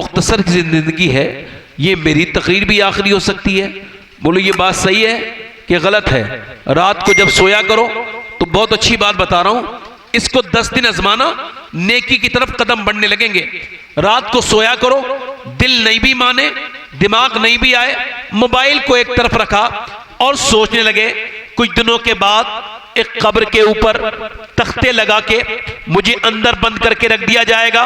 मुख्तसर ज़िंदगी है, ये मेरी तकरीर भी आखिरी हो सकती है। बोलो ये बात सही है कि गलत है? रात को जब सोया करो तो बहुत अच्छी बात बता रहा हूं, इसको 10 दिन आजमाना, नेकी की तरफ कदम बढ़ने लगेंगे। रात को सोया करो, दिल नहीं भी माने, दिमाग नहीं भी आए, मोबाइल को एक तरफ रखा और सोचने लगे कुछ दिनों के बाद एक कब्र के ऊपर तख्ते लगा के मुझे अंदर बंद करके रख दिया जाएगा।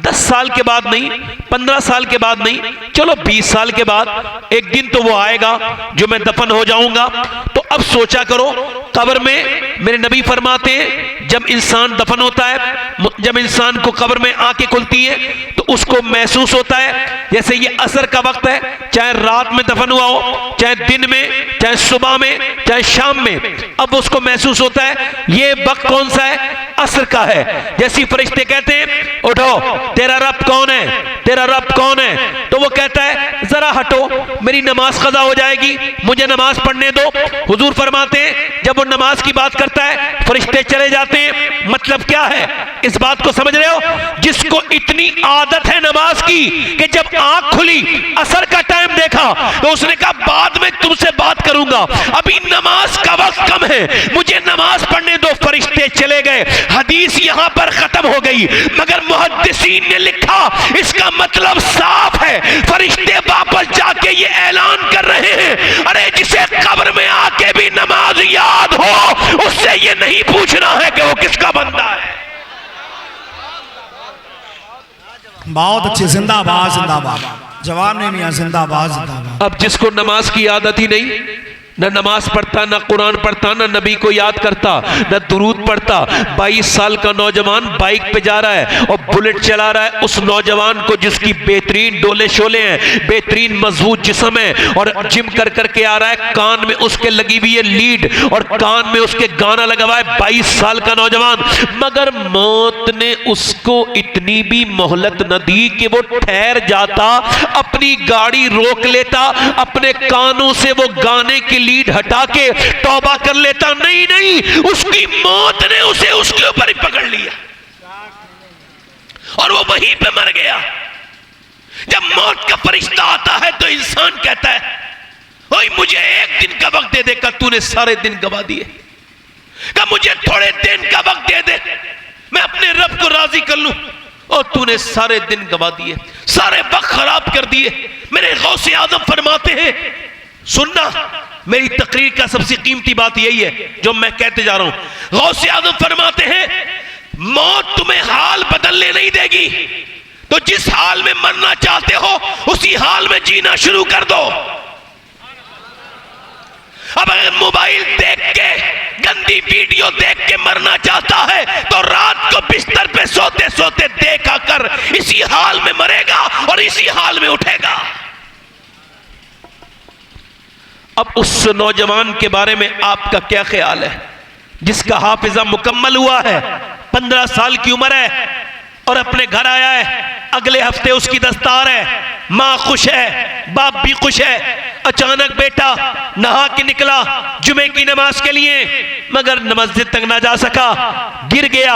10 साल के बाद नहीं, 15 साल के बाद नहीं, चलो 20 साल के बाद एक दिन तो वो आएगा जो मैं दफन हो जाऊंगा। तो अब सोचा करो, कब्र में मेरे नबी फरमाते हैं जब इंसान दफन होता है, जब इंसान को कब्र में आंखें खुलती है तो उसको महसूस होता है जैसे ये असर का वक्त है, चाहे रात में दफन हुआ हो, चाहे दिन में, चाहे सुबह में, चाहे शाम में, अब उसको महसूस होता है ये वक्त कौन सा है, असर का है। जैसे फरिश्ते कहते हैं उठो, तेरा रब कौन है, तेरा रब कौन है, तो वो कहता है जरा हटो, मेरी नमाज कज़ा हो जाएगी, मुझे नमाज पढ़ने दो। हुजूर फरमाते हैं जब वो नमाज की बात करता है फरिश्ते चले जाते हैं। मतलब क्या है, इस बात को समझ रहे हो? जिसको इतनी आदत है नमाज की कि जब आंख खुली असर का टाइम देखा तो उसने कहा बाद में तुमसे बात करूंगा, अभी नमाज का वक्त कम है, मुझे नमाज पढ़ने दो। फरिश्ते चले गए, हदीस यहां पर खत्म हो गई। मगर मुहद्दिसीन ने लिखा इसका मतलब साफ है, फरिश्ते वापस जाके ये ऐलान कर रहे हैं अरे जिसे कब्र में आके भी नमाज याद हो उससे ये नहीं पूछना है कि वो किसका बंदा है। बहुत अच्छे, जिंदाबाद जिंदाबाद, जवाब ने मियां जिंदाबाद जिंदाबाद। अब जिसको नमाज की आदत ही नहीं, न नमाज पढ़ता, न कुरान पढ़ता, न नबी को याद करता, न दुरूद पढ़ता, 22 साल का नौजवान बाइक पे जा रहा है और बुलेट चला रहा है, उस नौजवान को जिसकी बेहतरीन डोले शोले हैं, बेहतरीन मजबूत जिस्म है और जिम कर करके आ रहा है, कान में उसके लगी हुई है लीड और कान में उसके गाना लगा हुआ है, 22 साल का नौजवान। मगर मौत ने उसको इतनी भी मोहलत न दी कि वो ठहर जाता, अपनी गाड़ी रोक लेता, अपने कानों से वो गाने की लीड हटा के तौबा कर लेता। नहीं नहीं, उसकी मौत ने उसे उसके ऊपर ही पकड़ लिया और वो वहीं पे मर गया। जब मौत का फरिश्ता आता है तो इंसान कहता है ओए मुझे एक दिन का वक्त दे दे, का तूने सारे दिन गवा दिए, का मुझे थोड़े दिन का वक्त दे दे, मैं अपने रब को राजी कर लूं, और तूने सारे दिन गवा दिए, सारे वक्त खराब कर दिए। मेरे गौसे आजम फरमाते हैं, सुनना मेरी तकरीर का सबसे कीमती बात यही है जो मैं कहते जा रहा हूं। गौसे आजम फरमाते हैं मौत तुम्हें हाल बदलने नहीं देगी, तो जिस हाल में मरना चाहते हो उसी हाल में जीना शुरू कर दो। अब अगर मोबाइल देख के, गंदी वीडियो देख के मरना चाहता है तो रात को बिस्तर पे सोते सोते देखा कर, इसी हाल में मरेगा और इसी हाल में उठेगा। अब उस नौजवान के बारे में आपका क्या ख्याल है जिसका हाफिजा मुकम्मल हुआ है, 15 साल की उम्र है और अपने घर आया है, अगले हफ्ते उसकी दस्तार है, माँ खुश है, बाप भी खुश है, अचानक बेटा नहा के निकला जुमे की नमाज के लिए, मगर मस्जिद तक ना जा सका, गिर गया,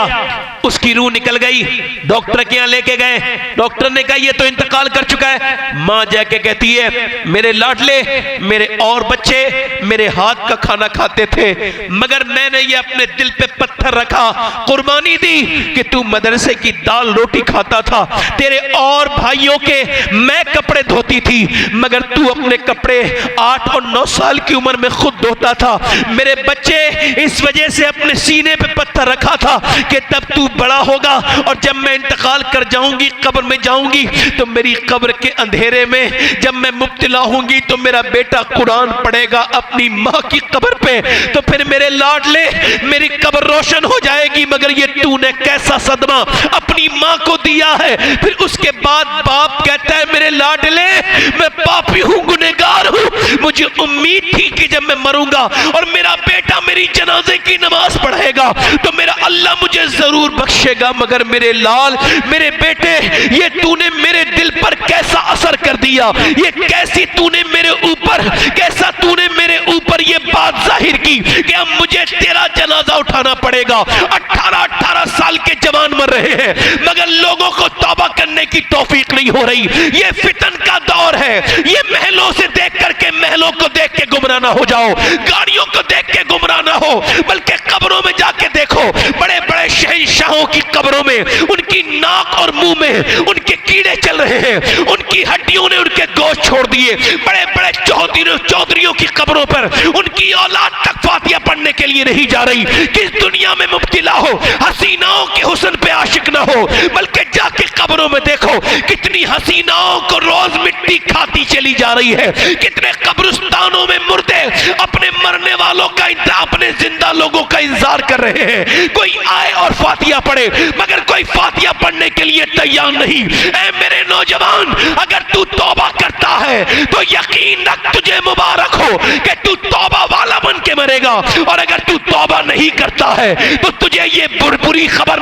उसकी रूह निकल गई। डॉक्टर के यहाँ लेके गए, डॉक्टर ने कहा ये तो इंतकाल कर चुका है। माँ जाके कहती है मेरे लाडले, मेरे और बच्चे मेरे हाथ का खाना खाते थे, मगर मैंने ये अपने दिल पे पत्थर रखा, कुर्बानी दी कि तू मदरसे की दाल रोटी खाता था, तेरे और भाइयों के मैं कपड़े धोती थी, मगर तू अपने कपड़े 8 और 9 साल की उम्र में खुद धोता था। मेरे बच्चे इस वजह से अपने सीने पे पत्थर रखा था कि तब तू बड़ा होगा और जब मैं इंतकाल कर जाऊंगी, कब्र में जाऊंगी, तो मेरी कब्र के अंधेरे में जब मैं मुब्तला होंगी तो मेरा बेटा कुरान पढ़ेगा अपनी माँ की कब्र पे, तो फिर मेरे लाडले मेरी कब्र रोशन हो जाएगी। मगर ये तूने कैसा सदमा अपनी माँ को दिया है। फिर उसके बाद बाप कहता है मेरे लाडले मैं पापी हूँ, गुनहगार हूँ, मुझे उम्मीद थी कि जब मैं मरूंगा और मेरा बेटा मेरी जनाजे की नमाज पढ़ेगा तो मेरा अल्लाह मुझे जरूर बख्शेगा, मगर मेरे लाल, मेरे बेटे, ये तूने मेरे दिल पर कैसा असर कर दिया, ये कैसी तूने मेरे ऊपर, कैसा तूने मेरे ऊपर ये बात जाहिर की कि अब मुझे तेरा जनाजा उठाना पड़ेगा। 18 साल के नौजवान मर रहे हैं मगर लोगों को तौबा करने की तौफीक नहीं हो रही। ये फितन का दौर है। ये महलों से देख करके, महलों को देख के गुमराह ना हो जाओ, गाड़ियों को देख के गुमराह ना हो, बल्कि कब्रों में जाके देखो, बड़े बड़े शहंशाहों की कब्रों में उनकी नाक और मुंह में उनके कीड़े चल रहे हैं, उनकी हड्डियों ने उनके गोश्त छोड़ दिए। बड़े बड़े चौधरियों की कब्रों पर उनकी औलाद तक फातिहा पढ़ने के लिए नहीं जा रही। किस दुनिया में मुब्तिला हो, हसीनाओं के हुस्न पे आशिक ना हो, बल्कि जाके कब्रों में देखो कितनी हसीनाओं को रोज मिट्टी खाती चली जा रही है। कितने कब्रिस्तानों में मुर्दे अपने मरने वालों का, अपने जिंदा लोगों का इंतजार कर रहे हैं। कोई आए और फातिहा पढ़े मगर कोई फातिहा पढ़ने के लिए तैयार नहीं। ऐ मेरे नौजवान, अगर तू तौबा करता है तो यकीन रख तुझे मुबारक हो कि तू तौबा वाला बन के मरेगा, और अगर तू तौबा नहीं करता है तो तुझे ये बुरी खबर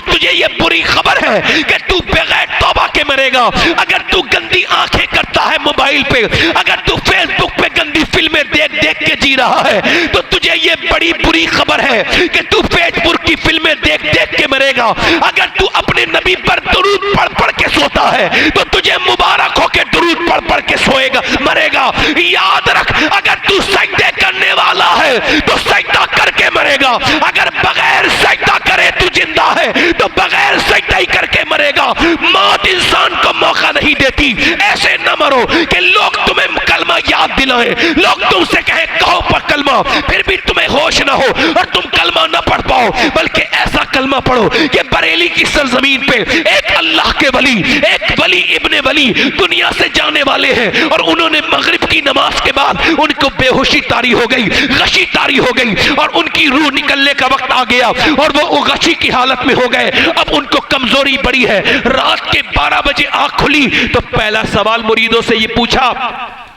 तुझे ये बुरी खबर है कि तू बगैर तौबा के मरेगा। अगर तू गंदी आंखें करता है मोबाइल पे, अगर तू फेसबुक पे गंदी फिल्में देख देख के जी रहा है तो तुझे ये बड़ी बुरी खबर है कि तू फेसबुक की फिल्में देख देख के मरेगा। अगर तू अपने नबी पर दुरूद पढ़ पढ़ के सोता है तो तुझे मुबारक हो के दुरूद पढ़ पढ़ के सोएगा, मरेगा। याद रख, अगर तू सजदे करने वाला है तो सजदा करके मरेगा, अगर बगैर सजदा करे तू जिंदा है तो बगैर सजदा ही करके मरेगा। मौत इंसान को मौका नहीं देती। ऐसे न मरो कि लोग तुम्हें कलमा याद दिलाएं, लोग तुमसे कहें कहो पर कलमा, फिर भी तुम्हें होश ना हो और तुम कलमा ना पढ़ पाओ, बल्कि ऐसा कलमा पढ़ो कि बरेली की सरजमीन पे एक अल्लाह के वली, एक वली इब्ने वली दुनिया से जाने वाले हैं, और उन्होंने मगरिब की नमाज के बाद उनको बेहोशी तारी हो गई, गशी तारी हो गई, और उनकी रूह निकलने का वक्त आ गया और वो गशी की हालत में हो गए। अब उनको कमजोरी बड़ी है। रात के 12 बजे आंख खुली तो पहला सवाल मुरीदों से ये पूछा,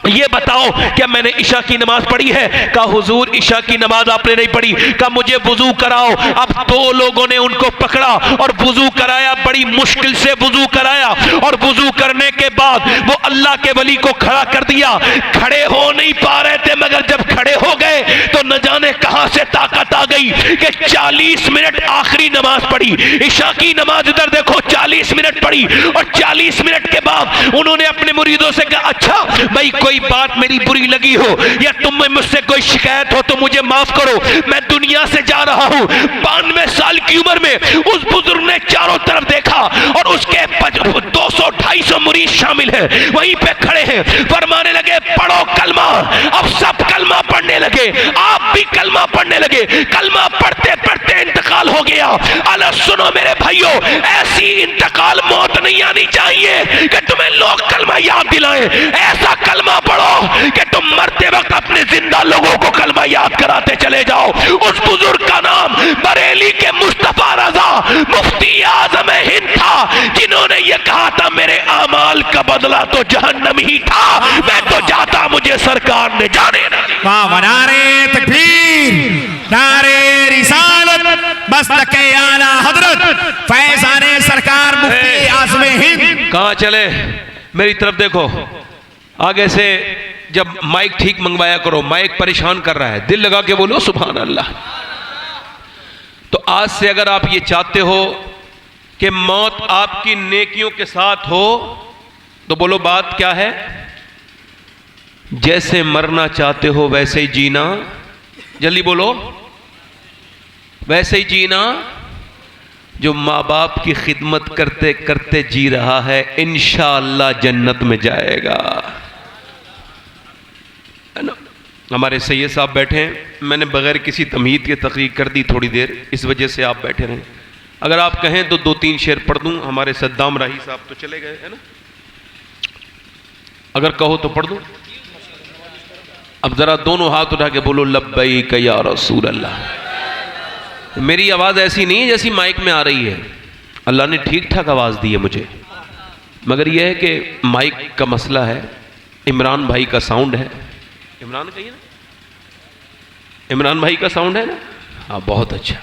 ये बताओ क्या मैंने इशा की नमाज पढ़ी है? कहा हुजूर इशा की नमाज आपने नहीं पढ़ी। कहा मुझे वुजू कराओ। अब 2 लोगों ने उनको पकड़ा और वुजू कराया, बड़ी मुश्किल से वुजू कराया, और वुजू करने के बाद वो अल्लाह के वली को खड़ा कर दिया। खड़े हो नहीं पा रहे थे मगर जब खड़े हो गए तो न जाने कहां से ताकत आ गई कि 40 मिनट आखिरी नमाज पढ़ी। इशा की नमाज इधर देखो 40 मिनट पढ़ी, और 40 मिनट के बाद उन्होंने अपने मुरीदों से कहा अच्छा भाई कोई बात मेरी बुरी लगी हो या तुम में मुझसे कोई शिकायत हो तो मुझे माफ करो, मैं दुनिया से जा रहा हूं। 92 साल की उम्र में उस बुजुर्ग ने चारों तरफ देखा और उसके 200-250 मुरीद शामिल हैं, वहीं पे खड़े हैं। फरमाने लगे पढ़ो कलमा। अब सब कलमा पढ़ने लगे, आप भी कलमा पढ़ने लगे। कलमा पढ़ते पढ़ते इंतकाल हो गया। अल्लाह सुनो मेरे भाइयों, ऐसी इंतकाल मौत नहीं आनी चाहिए कि तुम्हें लोग कलमा याद दिलाएं। ऐसा कलमा पढ़ो कि तुम मरते वक्त अपने जिंदा लोगों को कलमा याद कराते चले जाओ। उस बुजुर्ग का नाम बरेली के मुस्तफा रजा मुफ्ती आजम हिंद था, जिन्होंने ये कहा था मेरे आमाल का बदला तो जहन्नम ही था, मैं तो जाता मुझे सरकार ने जाने ना दिया। नारे तकबीर, नारे रिसालत, मस्तके आला हजरत फैजाने सरकार मुफ्ती आजम हिंद। कहां चले? मेरी तरफ देखो। आगे से जब माइक ठीक मंगवाया करो, माइक परेशान कर रहा है। दिल लगा के बोलो सुभान अल्लाह। तो आज से अगर आप ये चाहते हो कि मौत आपकी नेकियों के साथ हो तो बोलो बात क्या है? जैसे मरना चाहते हो वैसे ही जीना। जल्दी बोलो, वैसे ही जीना। जो माँ बाप की खिदमत करते करते जी रहा है इंशाअल्लाह जन्नत में जाएगा, है ना। हमारे सैयद साहब बैठे हैं, मैंने बगैर किसी तमहीद के तकरीर कर दी थोड़ी देर, इस वजह से आप बैठे रहें। अगर आप कहें तो 2-3 शेर पढ़ दूं। हमारे सद्दाम राही साहब तो चले गए, है ना। अगर कहो तो पढ़ दूं। अब जरा दोनों हाथ उठा के बोलो लब्बैक या रसूल अल्लाह। मेरी आवाज़ ऐसी नहीं है जैसी माइक में आ रही है, अल्लाह ने ठीक ठाक आवाज़ दी है मुझे, मगर यह है कि माइक का मसला है। इमरान भाई का साउंड है, इमरान कहिए ना, इमरान भाई का साउंड है ना। हाँ बहुत अच्छा।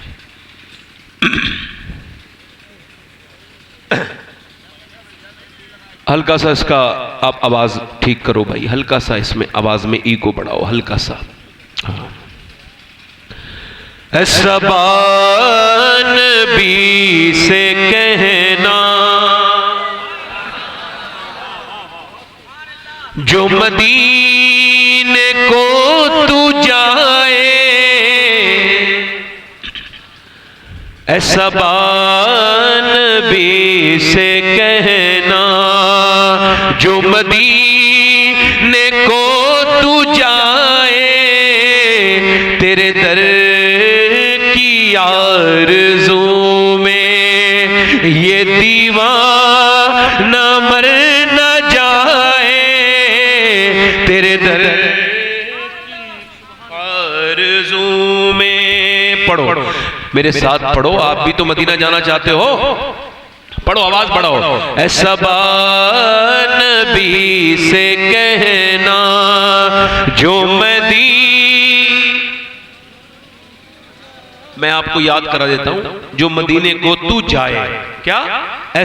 हल्का सा इसका आप आवाज़ ठीक करो भाई, हल्का सा इसमें आवाज़ में ईको बढ़ाओ, हल्का सा। हाँ ज़बान भी से कहना जो मदीने को तू जाए, ज़बान भी से कहना जो मदीने को तू जाए, तेरे दर की आरज़ू में ये दीवाना मर न जाए, तेरे दर की आरज़ू में। पढ़ो मेरे साथ, पढ़ो। आप भी तो मदीना जाना चाहते हो, पढ़ो, आवाज बढ़ाओ। ज़बान भी से कहना जो मैं आपको याद करा देता हूं, जो मदीने को तू जाए, क्या?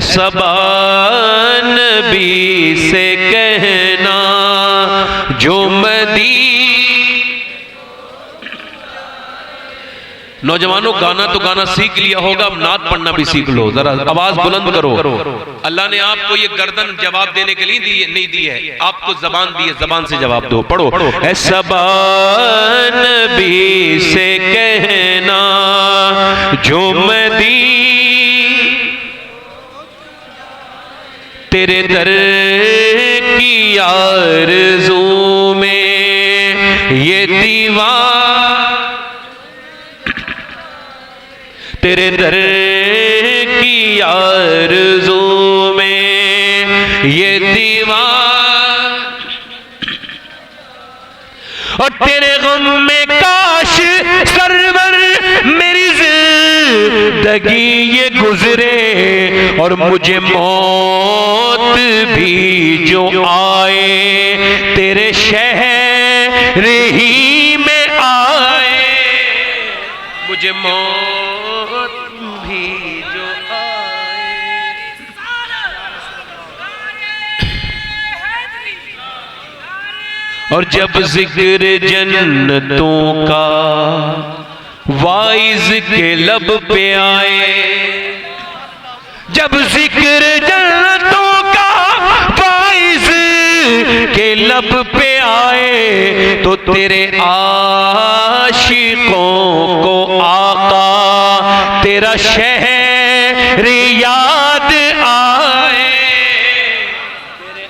ज़बान भी से कहना जो नौजवानों, गाना तो गाना सीख लिया होगा, अब नात पढ़ना भी सीख लो, जरा आवाज बुलंद करो। अल्लाह ने आपको ये गर्दन जवाब देने के लिए नहीं दी है, आपको जबान दी है, जबान से जवाब दो। पढ़ो। ज़बान भी से कहना जो तेरे दर की आरज़ू में ये तेरे दर की आरज़ू में ये दीवार, और तेरे गम में काश सरवर मेरी जिंदगी ये गुजरे, और मुझे मौत भी जो आए तेरे शहर ही में आए, मुझे मौत भी जो आए। और जब जिक्र जन्नतों का वाइज के लब पे आए, जब जिक्र जन्नतों का वाइज के लब पे आए, तो तेरे आशिकों को आका तेरा शहर याद आए, तेरे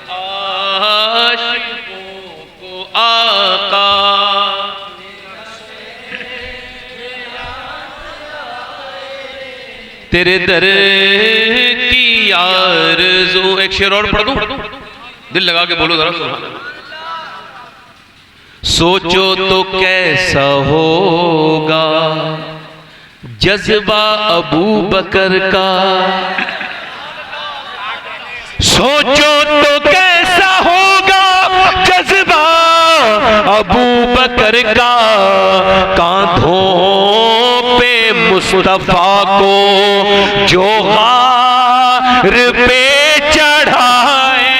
आशिकों को आका तेरे दर की आरज़ू। एक शेर और पढ़ दूं, दिल लगा के बोलो जरा। सोचो तो कैसा होगा जज्बा अबू बकर का, सोचो तो कैसा होगा जज्बा अबू बकर का, कांधों पे मुस्तफा को जो गार पे चढ़ाए,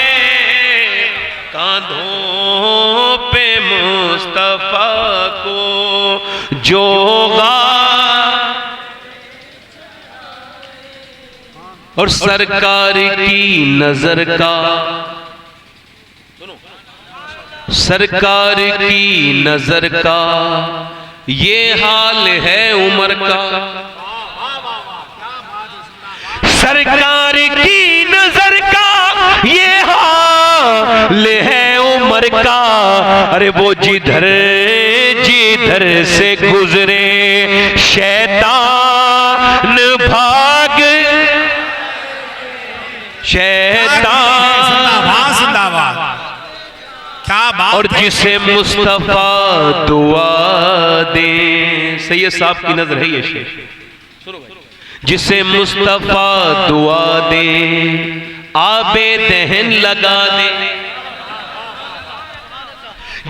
कांधों पे मुस्तफा को जो और सरकार की नजर का, सरकार की नजर का ये हाल है उमर का, सरकार की नजर का ये हाल है उमर का। अरे वो जिधर जिधर से गुजरे शैतान भाग, शैतान जिंदाबाद, क्या बात। और जिसे मुस्तफा दुआ दे, सैयद साहब की नजर है ये शेर, जिसे मुस्तफा दुआ दे आबे दहन लगा दे,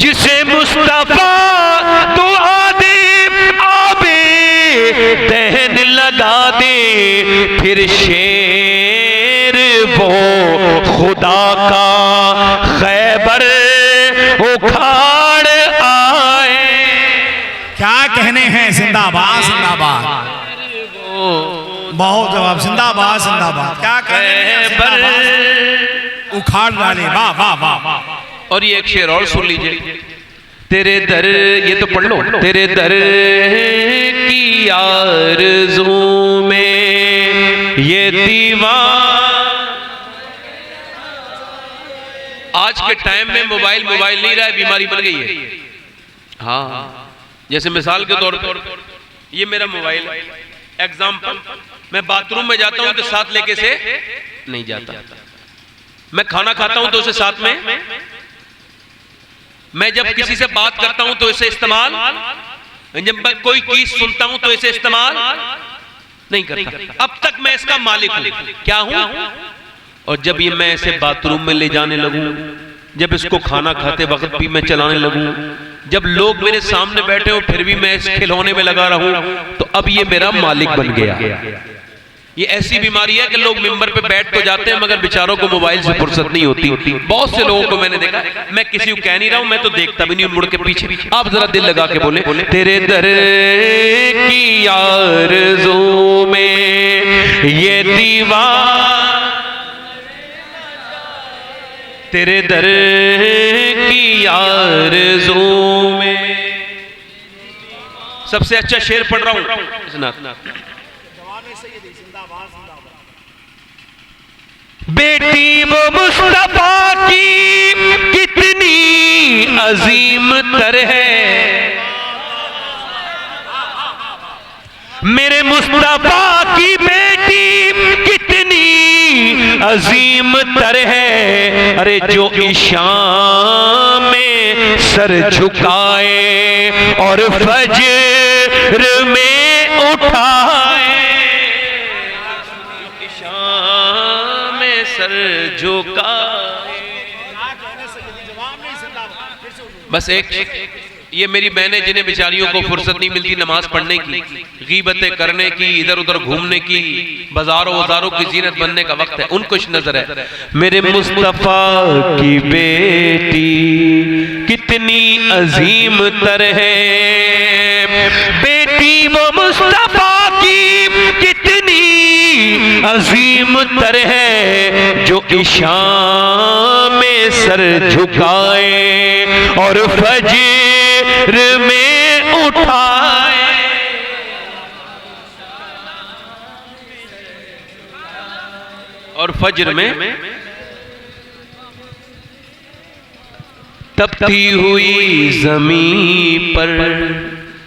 जिसे मुस्तफा दुआ दे आबे दहन लगा दे, फिर शेर वो खुदा का खैबर उखाड़ आए। क्या कहने हैं, जिंदाबाद। बहुत जवाब, जिंदाबाद जिंदाबाद। क्या खैबर उखाड़ डाले, वाह वाह वाह। और ये एक शेर और सुन लीजिए। तेरे दर, ये तो पढ़ लो। तेरे दर की आरज़ू में ये दीवार। आज के टाइम में मोबाइल नहीं रहा है, बीमारी बन गई है। हाँ, जैसे मिसाल के तौर पर ये मेरा मोबाइल एग्जाम्पल, मैं बाथरूम में जाता हूं तो साथ लेके से नहीं जाता, मैं खाना खाता हूं तो उसे साथ में, मैं जब किसी से बात करता हूं तो इसे इस्तेमाल, जब मैं कोई चीज सुनता हूं तो इसे इस्तेमाल नहीं करता। अब तक मैं इसका मालिक हूं, क्या हूं? और जब ये मैं इसे बाथरूम में ले जाने लगूं, जब इसको खाना खाते वक्त भी मैं चलाने लगूं, जब लोग मेरे सामने बैठे हो फिर भी मैं इस खिलौने में लगा रहूं, तो अब ये मेरा मालिक बन गया। ये ऐसी बीमारी है कि लोग मिंबर पे बैठ तो जाते हैं मगर बेचारों को मोबाइल से फुर्सत नहीं होती। बहुत से लोगों को मैंने देखा, मैं किसी को कह नहीं रहा हूं, मैं तो देखता भी नहीं, मुड़ के पीछे। आप जरा दिल लगा के बोले, तेरे दर की आरज़ू में ये दीवार, तेरे दर की आरज़ू में। सबसे अच्छा शेर पढ़ रहा हूं, बेटी वो मुस्तफा की कितनी अजीम तर है, मेरे मुस्तफा की बेटी कितनी अजीम तर है। अरे जो ईशान में सर झुकाए और फज्र में उठाए, ईशान में सर झुकाए। बस एक ये मेरी बहनें जिन्हें बेचारियों को फुर्सत नहीं मिलती नमाज पढ़ने की, गीबतें करने की, इधर उधर घूमने की, बाजारों वजारों की जीनत बनने का वक्त है, उनको नजर है मेरे मुस्तफा की बेटी कितनी अजीम तर है, बेटी वो मुस्तफा की कितनी अजीम तर है, जो ईशान में सर झुकाए और फज्र में उठाए। और फज्र में तपती हुई जमीन पर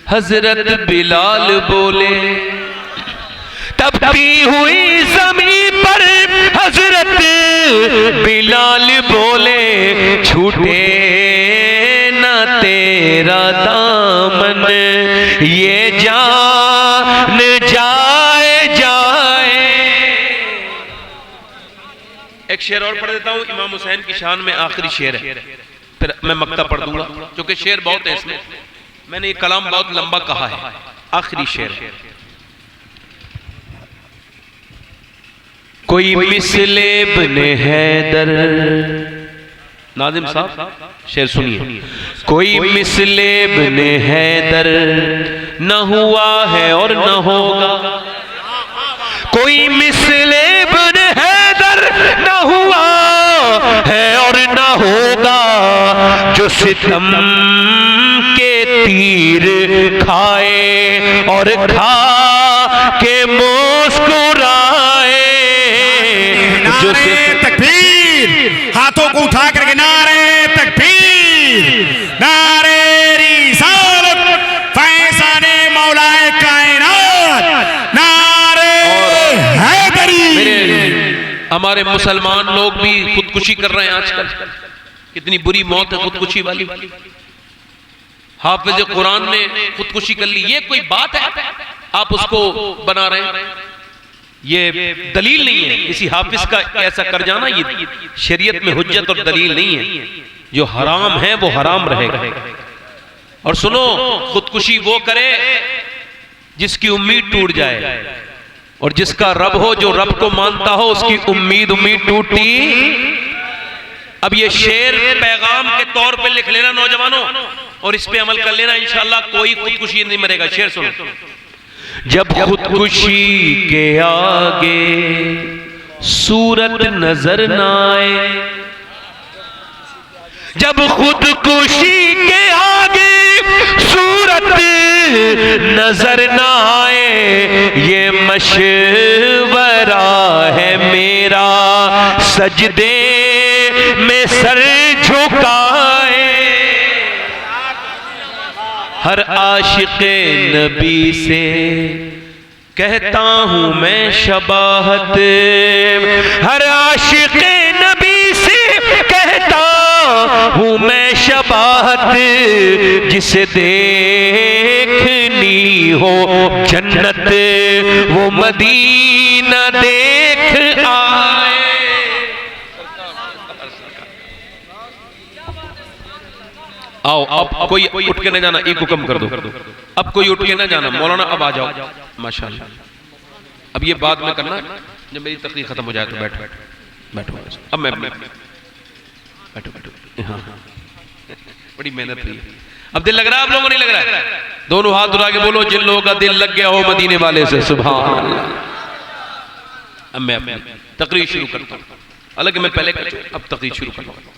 हजरत बिलाल बोले, तपती हुई जमीन पर हजरत बिलाल बोले, छूटे ना तेरा दामन ये जान जाए जाए। एक शेर और पढ़ देता हूं, इमाम हुसैन की शान में आखिरी शेर है, फिर मैं मक्ता पढ़ दूंगा क्योंकि शेर बहुत है इसमें, मैंने ये कलाम बहुत लंबा कहा है। आखिरी शेर है, कोई मिसले इब्ने हैदर, नाज़िम साहब शेर सुनिए, कोई मिसले इब्ने हैदर न हुआ है और न होगा, कोई मिसले इब्ने हैदर न हुआ है और न होगा, जो सितम के तीर खाए और खा के मुस्कुराए। तकबीर, हाथों को उठा करके नारे तकबीर, नारे रिसालत, फैज़ाने मौलाए कायनात, नारे हैदरी। हमारे मुसलमान लोग भी खुदकुशी कर रहे हैं आजकल, कितनी बुरी मौत है खुदकुशी वाली। हाफिज कुरान ने खुदकुशी कर ली, ये कोई बात है आप उसको बना रहे हैं? ये दलील नहीं है किसी हाफिज का ऐसा कर जाना, ये शरीयत में हुज्जत और दलील नहीं है। जो हराम है वो हराम रहेगा। और सुनो, खुदकुशी वो करे जिसकी उम्मीद टूट जाए, और जिसका रब हो, जो रब को मानता हो, उसकी उम्मीद टूटी। अब ये शेर पैगाम के तौर पे लिख लेना नौजवानों, और इस पे अमल कर लेना, इंशाअल्लाह कोई खुदकुशी नहीं मरेगा। शेर सुनो, जब खुदकुशी के आगे सूरत नजर न आए, जब खुदकुशी के आगे सूरत नजर न आए, ये मशवरा है मेरा सजदे में सर झुकाए। हर आशिक़े नबी से कहता हूं मैं शबाहत, हर आशिक़े नबी से कहता हूं मैं शबाहत, जिसे देखनी हो जन्नत वो मदीना देख आए। आओ अब कोई उठ के ना जाना, एक हुक्म कर दो, अब कोई उठ के ना जाना। मौलाना अब आ जाओ, माशाल्लाह। अब ये बाद में करना जब मेरी तकरीर खत्म हो जाए तो बैठो बैठो। अब मैं बैठो बैठो। हाँ बड़ी मेहनत हुई। अब दिल लग रहा है आप लोगों को, नहीं लग रहा है? दोनों हाथ उठा के बोलो जिन लोगों का दिल लग गया हो मदीने वाले से, सुभान अल्लाह। अब मैं तकरीर शुरू करता हूँ, हालांकि मैं पहले कर चुका, अब तकरीर शुरू करता हूँ।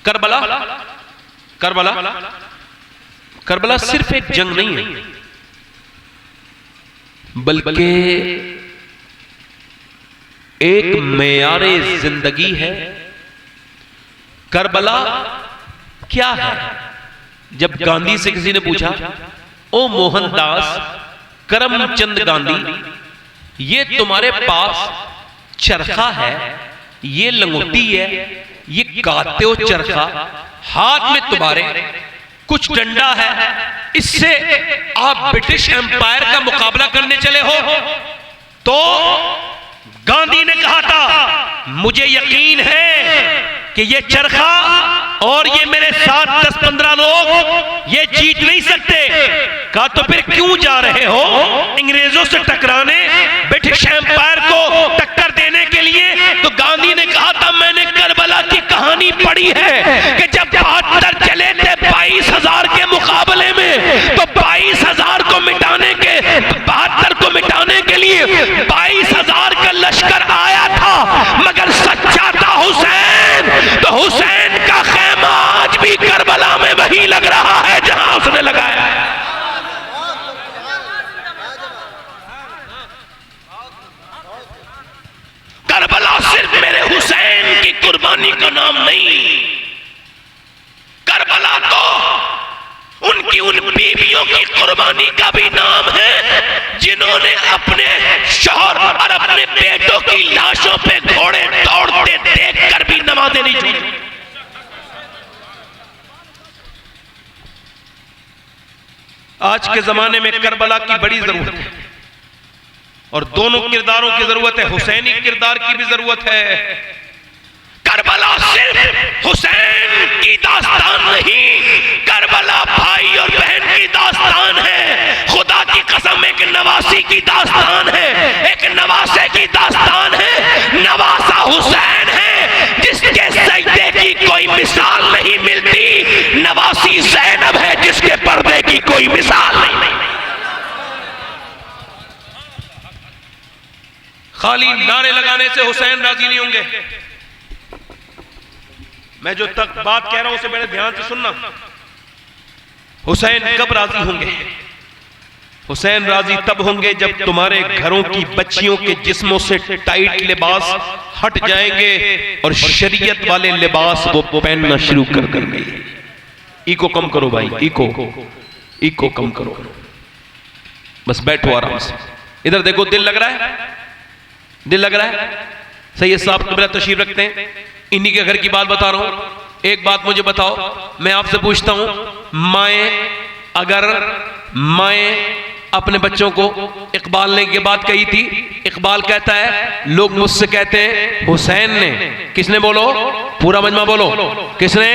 करबला करबला करबला सिर्फ एक जंग नहीं है, बल्कि एक मेयारे जिंदगी है। करबला क्या है? जब गांधी से किसी ने पूछा, ओ मोहनदास करमचंद गांधी, ये तुम्हारे पास चरखा है, ये लंगोटी है, ये गाते हो चरखा, हाथ में तुम्हारे कुछ डंडा है, इससे आप ब्रिटिश एम्पायर का मुकाबला करने चले हो? तो गांधी ने कहा था, मुझे यकीन है कि ये चरखा और ये मेरे साथ 10-15 लोग ये जीत नहीं सकते। कहा तो फिर क्यों जा रहे हो अंग्रेजों से टकराने, ब्रिटिश एम्पायर को टक्कर देने के लिए? तो गांधी ने कहा था, मैंने करबला की कहानी पढ़ी है कि जब 72 चले थे 22,000 के मुकाबले में, तो 22,000 को मिटाने के 72 को मिटाने के लिए 22,000 का लश्कर आया था, मगर सच्चा था हुसैन। तो हुसैन का खेमा आज भी करबला में वही लग रहा है जहां उसने लगाया है। करबला सिर्फ मेरे हुसैन की कुर्बानी का नाम नहीं, करबला तो उनकी उन बीवियों की कुर्बानी का भी नाम है, जिन्होंने अपने शौहर और अपने बेटों की लाशों पे घोड़े दौड़ते देखकर भी नमाज़ें नहीं छोड़ी। आज के जमाने में करबला की बड़ी जरूरत है, और दोनों किरदारों की जरूरत है, हुसैनी किरदार की भी जरूरत है। करबला सिर्फ हुसैन की दास्तान नहीं, करबला भाई और बहन की दास्तान है। खुदा की कसम एक नवासी की दास्तान है, एक नवासे की दास्तान है। नवासा हुसैन है जिसके सजदे की कोई मिसाल नहीं मिलती, नवासी ज़ैनब है जिसके पर्दे की कोई मिसाल नहीं। खाली नारे लगाने से हुसैन राजी नहीं होंगे। मैं जो तक बात कह रहा हूं उसे बड़े ध्यान से सुनना। हुसैन कब राजी होंगे? हुसैन राजी तब होंगे जब तुम्हारे घरों की बच्चियों के जिस्मों से टाइट लिबास हट जाएंगे और शरीयत वाले लिबास वो पहनना शुरू कर देंगे। इको कम करो भाई, इको कम करो, बस बैठो आराम से। इधर देखो, दिल लग रहा है, दिल लग रहा है। सैयद साहब कबीरा तशरीफ रखते हैं, इन्हीं के घर की बात बता रहा हूं। एक बात मुझे बताओ, मैं आपसे पूछता हूं, माएं अपने बच्चों को, इकबाल ने ये बात कही थी, इकबाल कहता है, लोग मुझसे कहते हैं हुसैन ने, किसने बोलो, पूरा मजमा बोलो, किसने?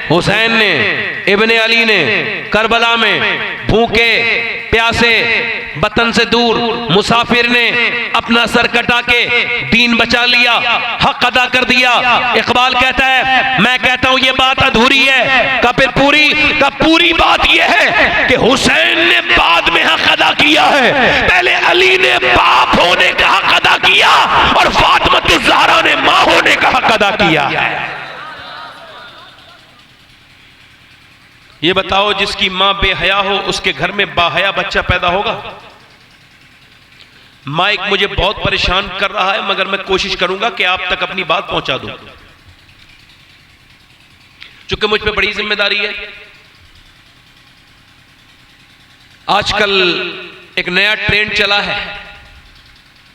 हुसैन ने, इब्ने अली ने करबला में भूखे प्यासे वतन से दूर मुसाफिर ने अपना सर कटा के दीन बचा लिया, हक अदा कर दिया। इकबाल कहता है, मैं कहता हूं ये बात अधूरी है। का फिर पूरी बात यह है कि हुसैन ने बाद में हक अदा किया है, पहले अली ने बाप होने का हक अदा किया और फातिमा ज़हरा ने मां होने का हक अदा किया। ये बताओ, जिसकी मां बेहया हो उसके घर में बाहया बच्चा पैदा होगा? माइक मुझे बहुत परेशान कर रहा है, मगर मैं कोशिश करूंगा कि आप तक अपनी बात पहुंचा दूं, चूंकि मुझ पे बड़ी जिम्मेदारी है। आजकल एक नया ट्रेंड चला है,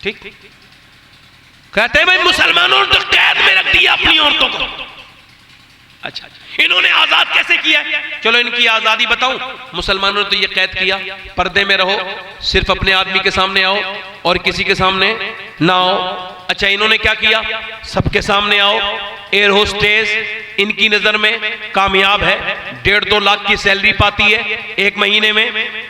ठीक, कहते हैं भाई मुसलमानों ने तो कैद में रख दिया अपनी औरतों को। अच्छा, इन्होंने आजाद कैसे किया? चलो इनकी आजादी बताऊं। मुसलमानों ने तो ये कैद किया, पर्दे में रहो, सिर्फ अपने आदमी के सामने आओ और किसी के सामने ना आओ। अच्छा, इन्होंने क्या किया? सबके सामने आओ। एयर होस्टेस इनकी नजर में कामयाब है, 1.5-2 लाख की सैलरी पाती है एक महीने में,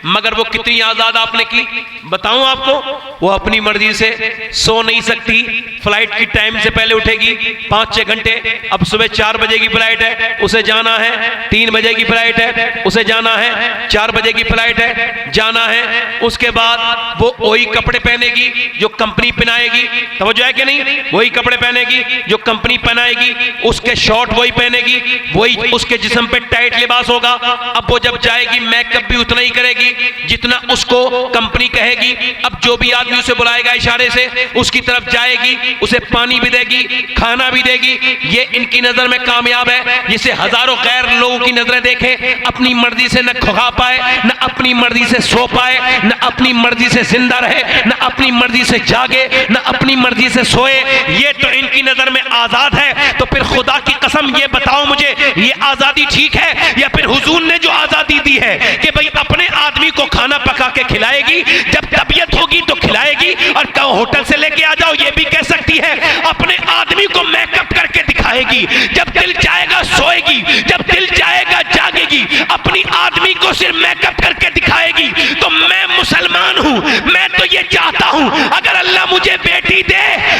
मगर वो कितनी आजाद आपने की बताऊं आपको? वो अपनी मर्जी से सो नहीं सकती, फ्लाइट की टाइम से पहले उठेगी 5-6 घंटे। अब सुबह 4 बजे की फ्लाइट है, उसे जाना है, 3 बजे की फ्लाइट है, उसे जाना है, 4 बजे की फ्लाइट है, जाना है। उसके बाद वो वही कपड़े पहनेगी जो कंपनी पहनाएगी, समझ है कि नहीं? वही कपड़े पहनेगी जो कंपनी पहनाएगी, उसके शॉर्ट वही पहनेगी, वही उसके जिस्म पे टाइट लिबास होगा। अब वो जब जाएगी मेकअप भी उतना ही करेगी जितना उसको कंपनी कहेगी। अब जो भी आदमी उसे बुलाएगा इशारे से उसकी तरफ जाएगी, उसे पानी भी देगी, खाना भी देगी। ये इनकी नजर में कामयाब है, जिसे हजारों गैर लोगों की नजरें देखे, अपनी मर्जी से न खा पाए, न अपनी मर्जी से सो पाए, न अपनी मर्जी से जिंदा रहे, न अपनी मर्जी से जागे, न अपनी मर्जी से सोए। ये तो इनकी नजर में आजाद है। तो फिर खुदा की कसम ये बताओ मुझे, ये आजादी ठीक है या फिर हुजूर ने जो आजादी दी है कि भाई अपने आदमी को खाना पका के खिलाएगी, जब तबीयत होगी तो खिलाएगी, और कहो होटल से लेके आ जाओ ये भी कह सकती है। अपने आदमी को मेकअप करके दिखाएगी, जब दिल चाहेगा सोएगी, जब दिल चाहेगा जागेगी, अपनी आदमी को सिर्फ मेकअप करके दिखाएगी। तो मैं मुसलमान हूं, मैं तो ये चाहता हूं अगर अल्लाह मुझे बेटी दे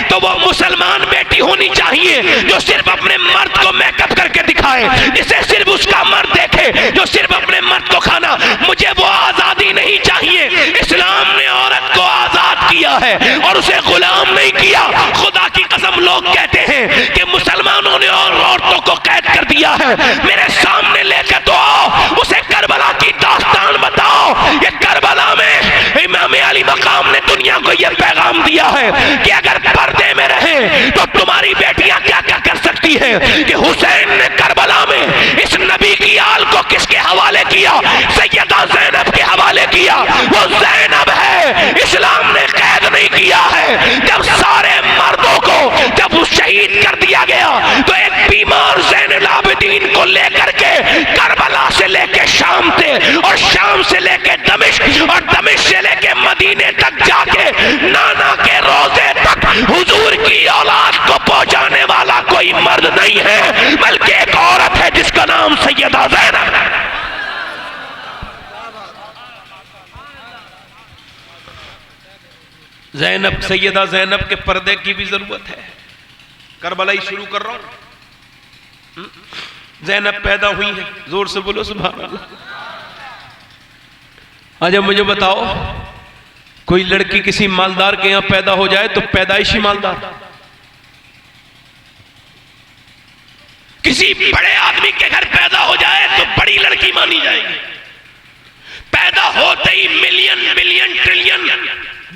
तो वो मुसलमान बेटी होनी चाहिए जो सिर्फ अपने मर्द को मेकअप करके दिखाए, जिसे सिर्फ उसका मर्द देखे, जो सिर्फ अपने मर्द को खाना। मुझे वो आजादी नहीं चाहिए। इस्लाम ने औरत को आजाद किया है और उसे गुलाम नहीं किया। खुदा की कसम लोग कहते हैं कि मुसलमानों ने और औरतों को कैद कर दिया है। मेरे सामने लेकर तो आओ, उसे करबला की दास्तान बताओ। ये करबला में इमाम अली मकाम ने दुनिया को यह पैगाम दिया है कि अगर पर्दे में रहे तो तुम्हारी बेटियां क्या क्या कर सकती है। कि हुसैन ने करबला में इस नबी की आल को किसके हवाले किया? सैयदा ज़ैनब के हवाले किया। वो ज़ैनब है, इस्लाम ने कैद नहीं किया है। जब सारे मर्दों को जब वो शहीद कर दिया गया तो एक बीमार ज़ैनुल आबिदीन को लेकर के करबला से लेके शाम थे, और शाम से लेके दमिश्क, और दमिश्क से लेके मदीने तक जाके नाना के रोजे तक हुजूर की औलाद को पहुंचाने वाला कोई मर्द नहीं है, बल्कि एक औरत है जिसका नाम सैयदा ज़ैनब है। ज़ैनब, सैयदा ज़ैनब के पर्दे की भी जरूरत है। करबला ही शुरू कर रहा हूं। ज़ैनब पैदा हुई है, जोर से बोलो सुभान अल्लाह। आज मुझे बताओ, कोई लड़की किसी मालदार के यहां पैदा हो जाए तो पैदाइशी मालदार, किसी बड़े आदमी के घर पैदा हो जाए तो बड़ी लड़की मानी जाएगी। पैदा होते ही मिलियन बिलियन ट्रिलियन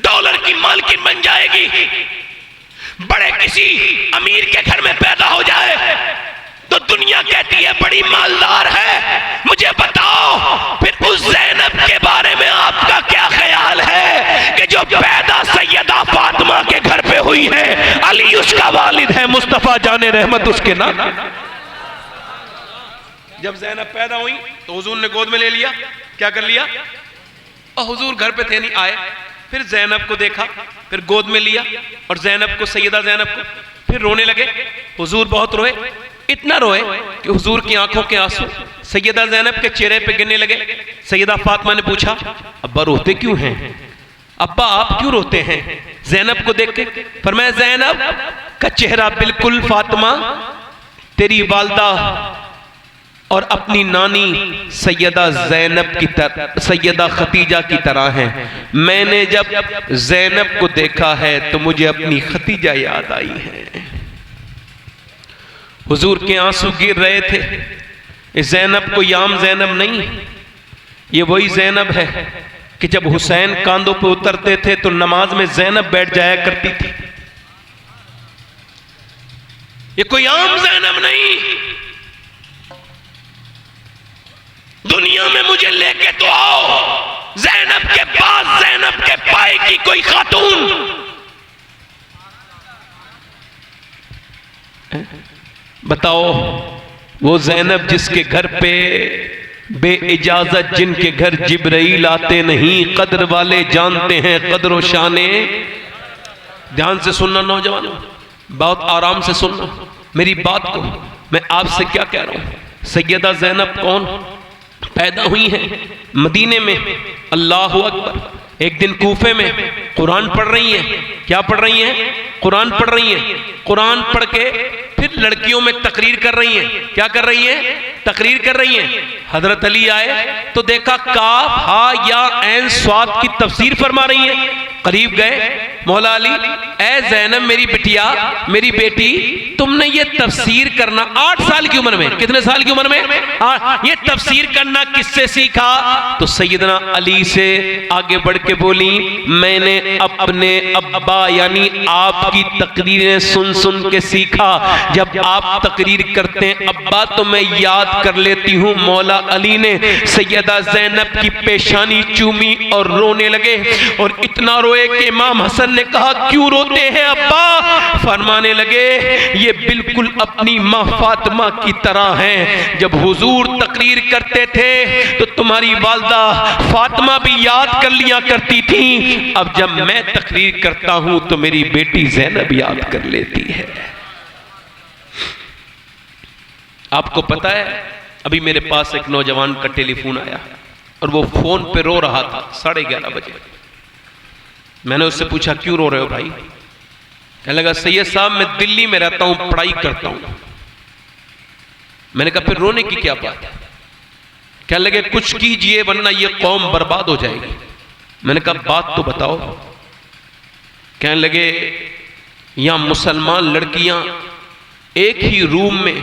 डॉलर की मालकिन बन जाएगी। बड़े किसी अमीर के घर में पैदा हो जाए तो दुनिया कहती है बड़ी मालदार है। मुझे बताओ फिर उस ज़ैनब के बारे में आपका क्या ख्याल है कि जो पैदा सैयदा फातिमा के घर पे हुई है, अली उसका वालिद है, मुस्तफा जाने रहमत उसके नाना। जब ज़ैनब पैदा हुई तो हुजूर ने गोद में ले लिया, क्या कर लिया? और हुजूर घर पे थे नहीं, आए, फिर ज़ैनब को देखा, फिर गोद में लिया, और ज़ैनब को, सैयदा ज़ैनब को, फिर रोने लगे। हुजूर बहुत रोए, इतना रोए कि हुजूर की आंखों के आंसू सैयदा ज़ैनब के चेहरे पे गिरने लगे। सैयदा फातिमा ने पूछा, अब्बा रोते क्यों हैं? अब्बा आप क्यों रोते हैं ज़ैनब को देख के? फरमाया ज़ैनब का चेहरा बिल्कुल फातिमा तेरी वालदा और अपनी नानी सैयदा ज़ैनब की तरह, सैयदा खतीजा की तरह है। मैंने जब ज़ैनब को देखा है तो मुझे अपनी खतीजा याद आई है। हुजूर के आंसू गिर रहे थे। इस ज़ैनब को याम ज़ैनब नहीं, ये वही ज़ैनब है कि जब हुसैन कांधों पे उतरते थे तो नमाज में ज़ैनब बैठ जाया करती थी। ये कोई आम ज़ैनब नहीं। दुनिया में मुझे लेके तो आओ ज़ैनब के पास, ज़ैनब के पाए की कोई खातून। बताओ वो ज़ैनब जिसके घर पे बे इजाजत जिनके घर जिब्राइल आते नहीं, कदर वाले जानते हैं कदर व शाने। ध्यान से सुनना नौजवानों, बहुत आराम से सुनना मेरी बात को। मैं आपसे क्या कह रहा हूं, सैयदा ज़ैनब कौन पैदा हुई है? मदीने में। अल्लाहु अकबर। एक दिन कूफे में कुरान पढ़ रही हैं। क्या पढ़ रही हैं? कुरान पढ़ रही हैं। कुरान पढ़ के फिर लड़कियों में तकरीर कर रही हैं। क्या कर रही हैं? तकरीर कर रही हैं। हजरत अली आए तो देखा काफ हा या ऐन स्वाद की तफसीर फरमा रही हैं। करीब गए, मौला अली, ए ज़ैनब मेरी बिटिया, मेरी बेटी, तुमने ये तफसीर करना 8 साल की उम्र में, कितने साल की उम्र में? ये तफसीर करना किससे सीखा? तो सैयदना अली से आगे बढ़ के बोली, मैंने अपने अब्बा यानी आपकी तकरीरें सुन सुन के सीखा। जब आप तकरीर करते हैं अब्बा तो मैं याद कर लेती हूँ। मौला अली ने सैयदा ज़ैनब की पेशानी चूमी और रोने लगे, और इतना रोए कि इमाम हसन ने कहा, क्यों रोते हैं अब्बा? फरमाने लगे, ये बिल्कुल अपनी माँ फातिमा की तरह हैं। जब हुजूर तकरीर करते थे तो तुम्हारी वालदा फातिमा भी याद कर लिया करती थी। अब जब मैं तकरीर करता हूं तो मेरी बेटी ज़ैनब याद कर लेती है। आपको पता है, अभी मेरे पास एक नौजवान का टेलीफोन आया और वो फोन पे रो रहा था 11:30 बजे। मैंने उससे पूछा, क्यों रो रहे हो भाई? कहने लगा, सैयद साहब मैं दिल्ली में रहता हूं, पढ़ाई करता हूं। मैंने कहा, फिर रोने की क्या बात है? कहने लगे, कुछ कीजिए वरना ये कौम बर्बाद हो जाएगी। मैंने कहा, बात तो बताओ। कहने लगे, यहां मुसलमान लड़कियां एक ही रूम में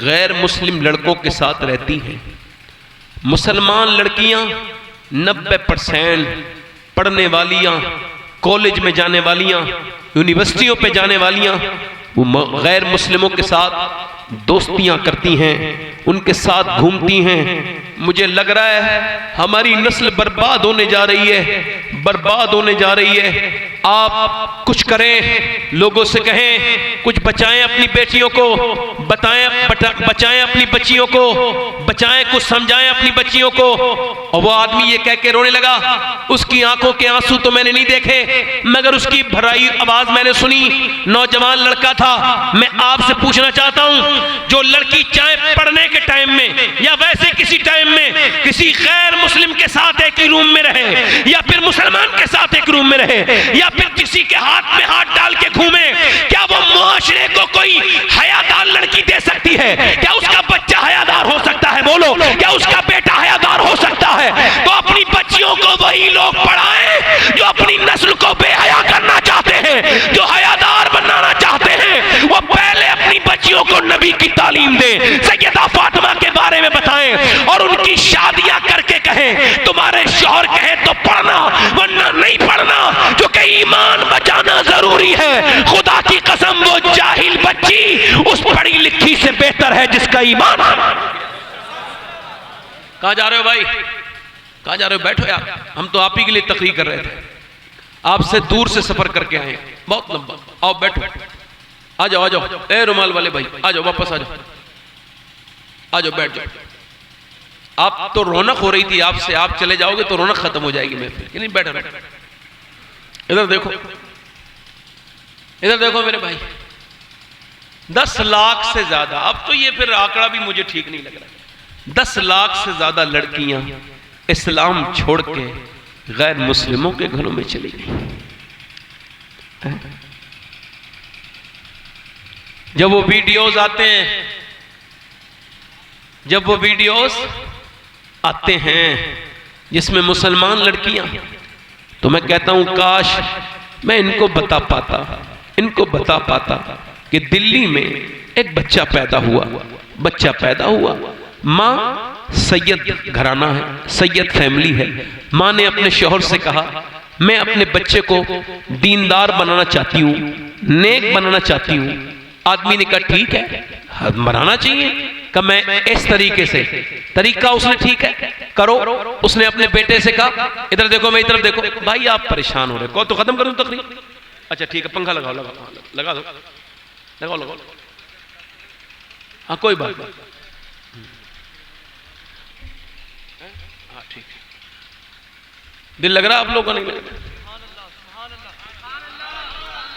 गैर मुस्लिम लड़कों के साथ रहती हैं। मुसलमान लड़कियां 90% पढ़ने वालियां, कॉलेज में जाने वालियां, यूनिवर्सिटियों पे जाने वालियां, वो गैर मुस्लिमों के साथ दोस्तियां करती हैं, उनके साथ घूमती हैं। मुझे लग रहा है हमारी नस्ल बर्बाद होने जा रही है, बर्बाद होने जा रही है। आप कुछ करें, लोगों से कहें, कुछ बचाएं अपनी बेटियों को, बचाएं अपनी बच्चियों को, बचाएं, कुछ समझाएं अपनी बच्चियों को। और वो आदमी ये कह के रोने लगा। उसकी आंखों के आंसू तो मैंने नहीं देखे, मगर उसकी भराई आवाज मैंने सुनी। नौजवान लड़का था। मैं आपसे पूछना चाहता हूं, जो लड़की चाहे पढ़ने के टाइम में या वैसे किसी टाइम में किसी गैर मुस्लिम के साथ एक ही रूम में रहे, या फिर मुसलमान के साथ एक रूम में रहे, या फिर किसी के हाथ में हाथ डाल के घूमे, क्या वो मुआशरे को कोई हयादार लड़की दे सकती है? क्या उसका बच्चा हयादार हो सकता है? बोलो, क्या उसका बेटा हयादार हो सकता है? तो अपनी बच्चियों को वही लोग पढ़ाएं जो अपनी नस्ल को बेहया करना चाहते हैं, जो हयादार बनाना चाहते हैं। वो पहले अपनी बच्चियों को नबी की तालीम दें, सैयदा फातिमा के बारे में बताएं, और उनकी शादियां करके कहें, तुम्हारे शौहर कहे तो पढ़ना वरना नहीं पढ़ना, जो कि ईमान बचाना जरूरी है। खुदा की कसम, वो जाहिल बच्ची उस पढ़ी लिखी से बेहतर है जिसका ईमान। कहां जा रहे हो भाई? कहां जा रहे हो? बैठो यार, हम तो आप ही के लिए तकरीर कर रहे थे। आपसे दूर से सफर करके आए, बहुत लंबा। आओ बैठो, आ जाओ, आ जाओ। ए रुमाल वाले भाई, आ जाओ, वापस आ जाओ, आ जाओ, बैठ जाओ। आप तो रौनक हो रही थी आपसे, आप चले जाओगे तो रौनक खत्म हो जाएगी महफिल की। नहीं, बैठो। इधर देखो, इधर देखो मेरे भाई, 10 लाख से ज्यादा। अब तो ये फिर आंकड़ा भी मुझे ठीक नहीं लग रहा। 10 लाख से ज्यादा लड़कियां इस्लाम छोड़ के गैर मुस्लिमों के घरों में चली गई। जब वो वीडियोस आते हैं जिसमें मुसलमान लड़कियां, तो मैं कहता हूं काश मैं इनको बता पाता कि दिल्ली में एक बच्चा पैदा हुआ। माँ सैयद घराना है, सैयद फैमिली है। माँ ने अपने शौहर से कहा मैं अपने बच्चे को दीनदार बनाना चाहती हूँ, नेक बनाना चाहती हूँ। आदमी ने कहा ठीक है, बनाना चाहिए। कि मैं इस तरीके से, तरीका उसने ठीक है करो। उसने अपने बेटे से कहा इधर देखो, मैं इधर देखो। भाई आप परेशान हो रहे, को तो खत्म कर दूं तकरीर। अच्छा ठीक है, पंखा लगाओ लगा दो। हाँ कोई बात नहीं, हाँ ठीक है। दिल लग रहा आप लोगों को? नहीं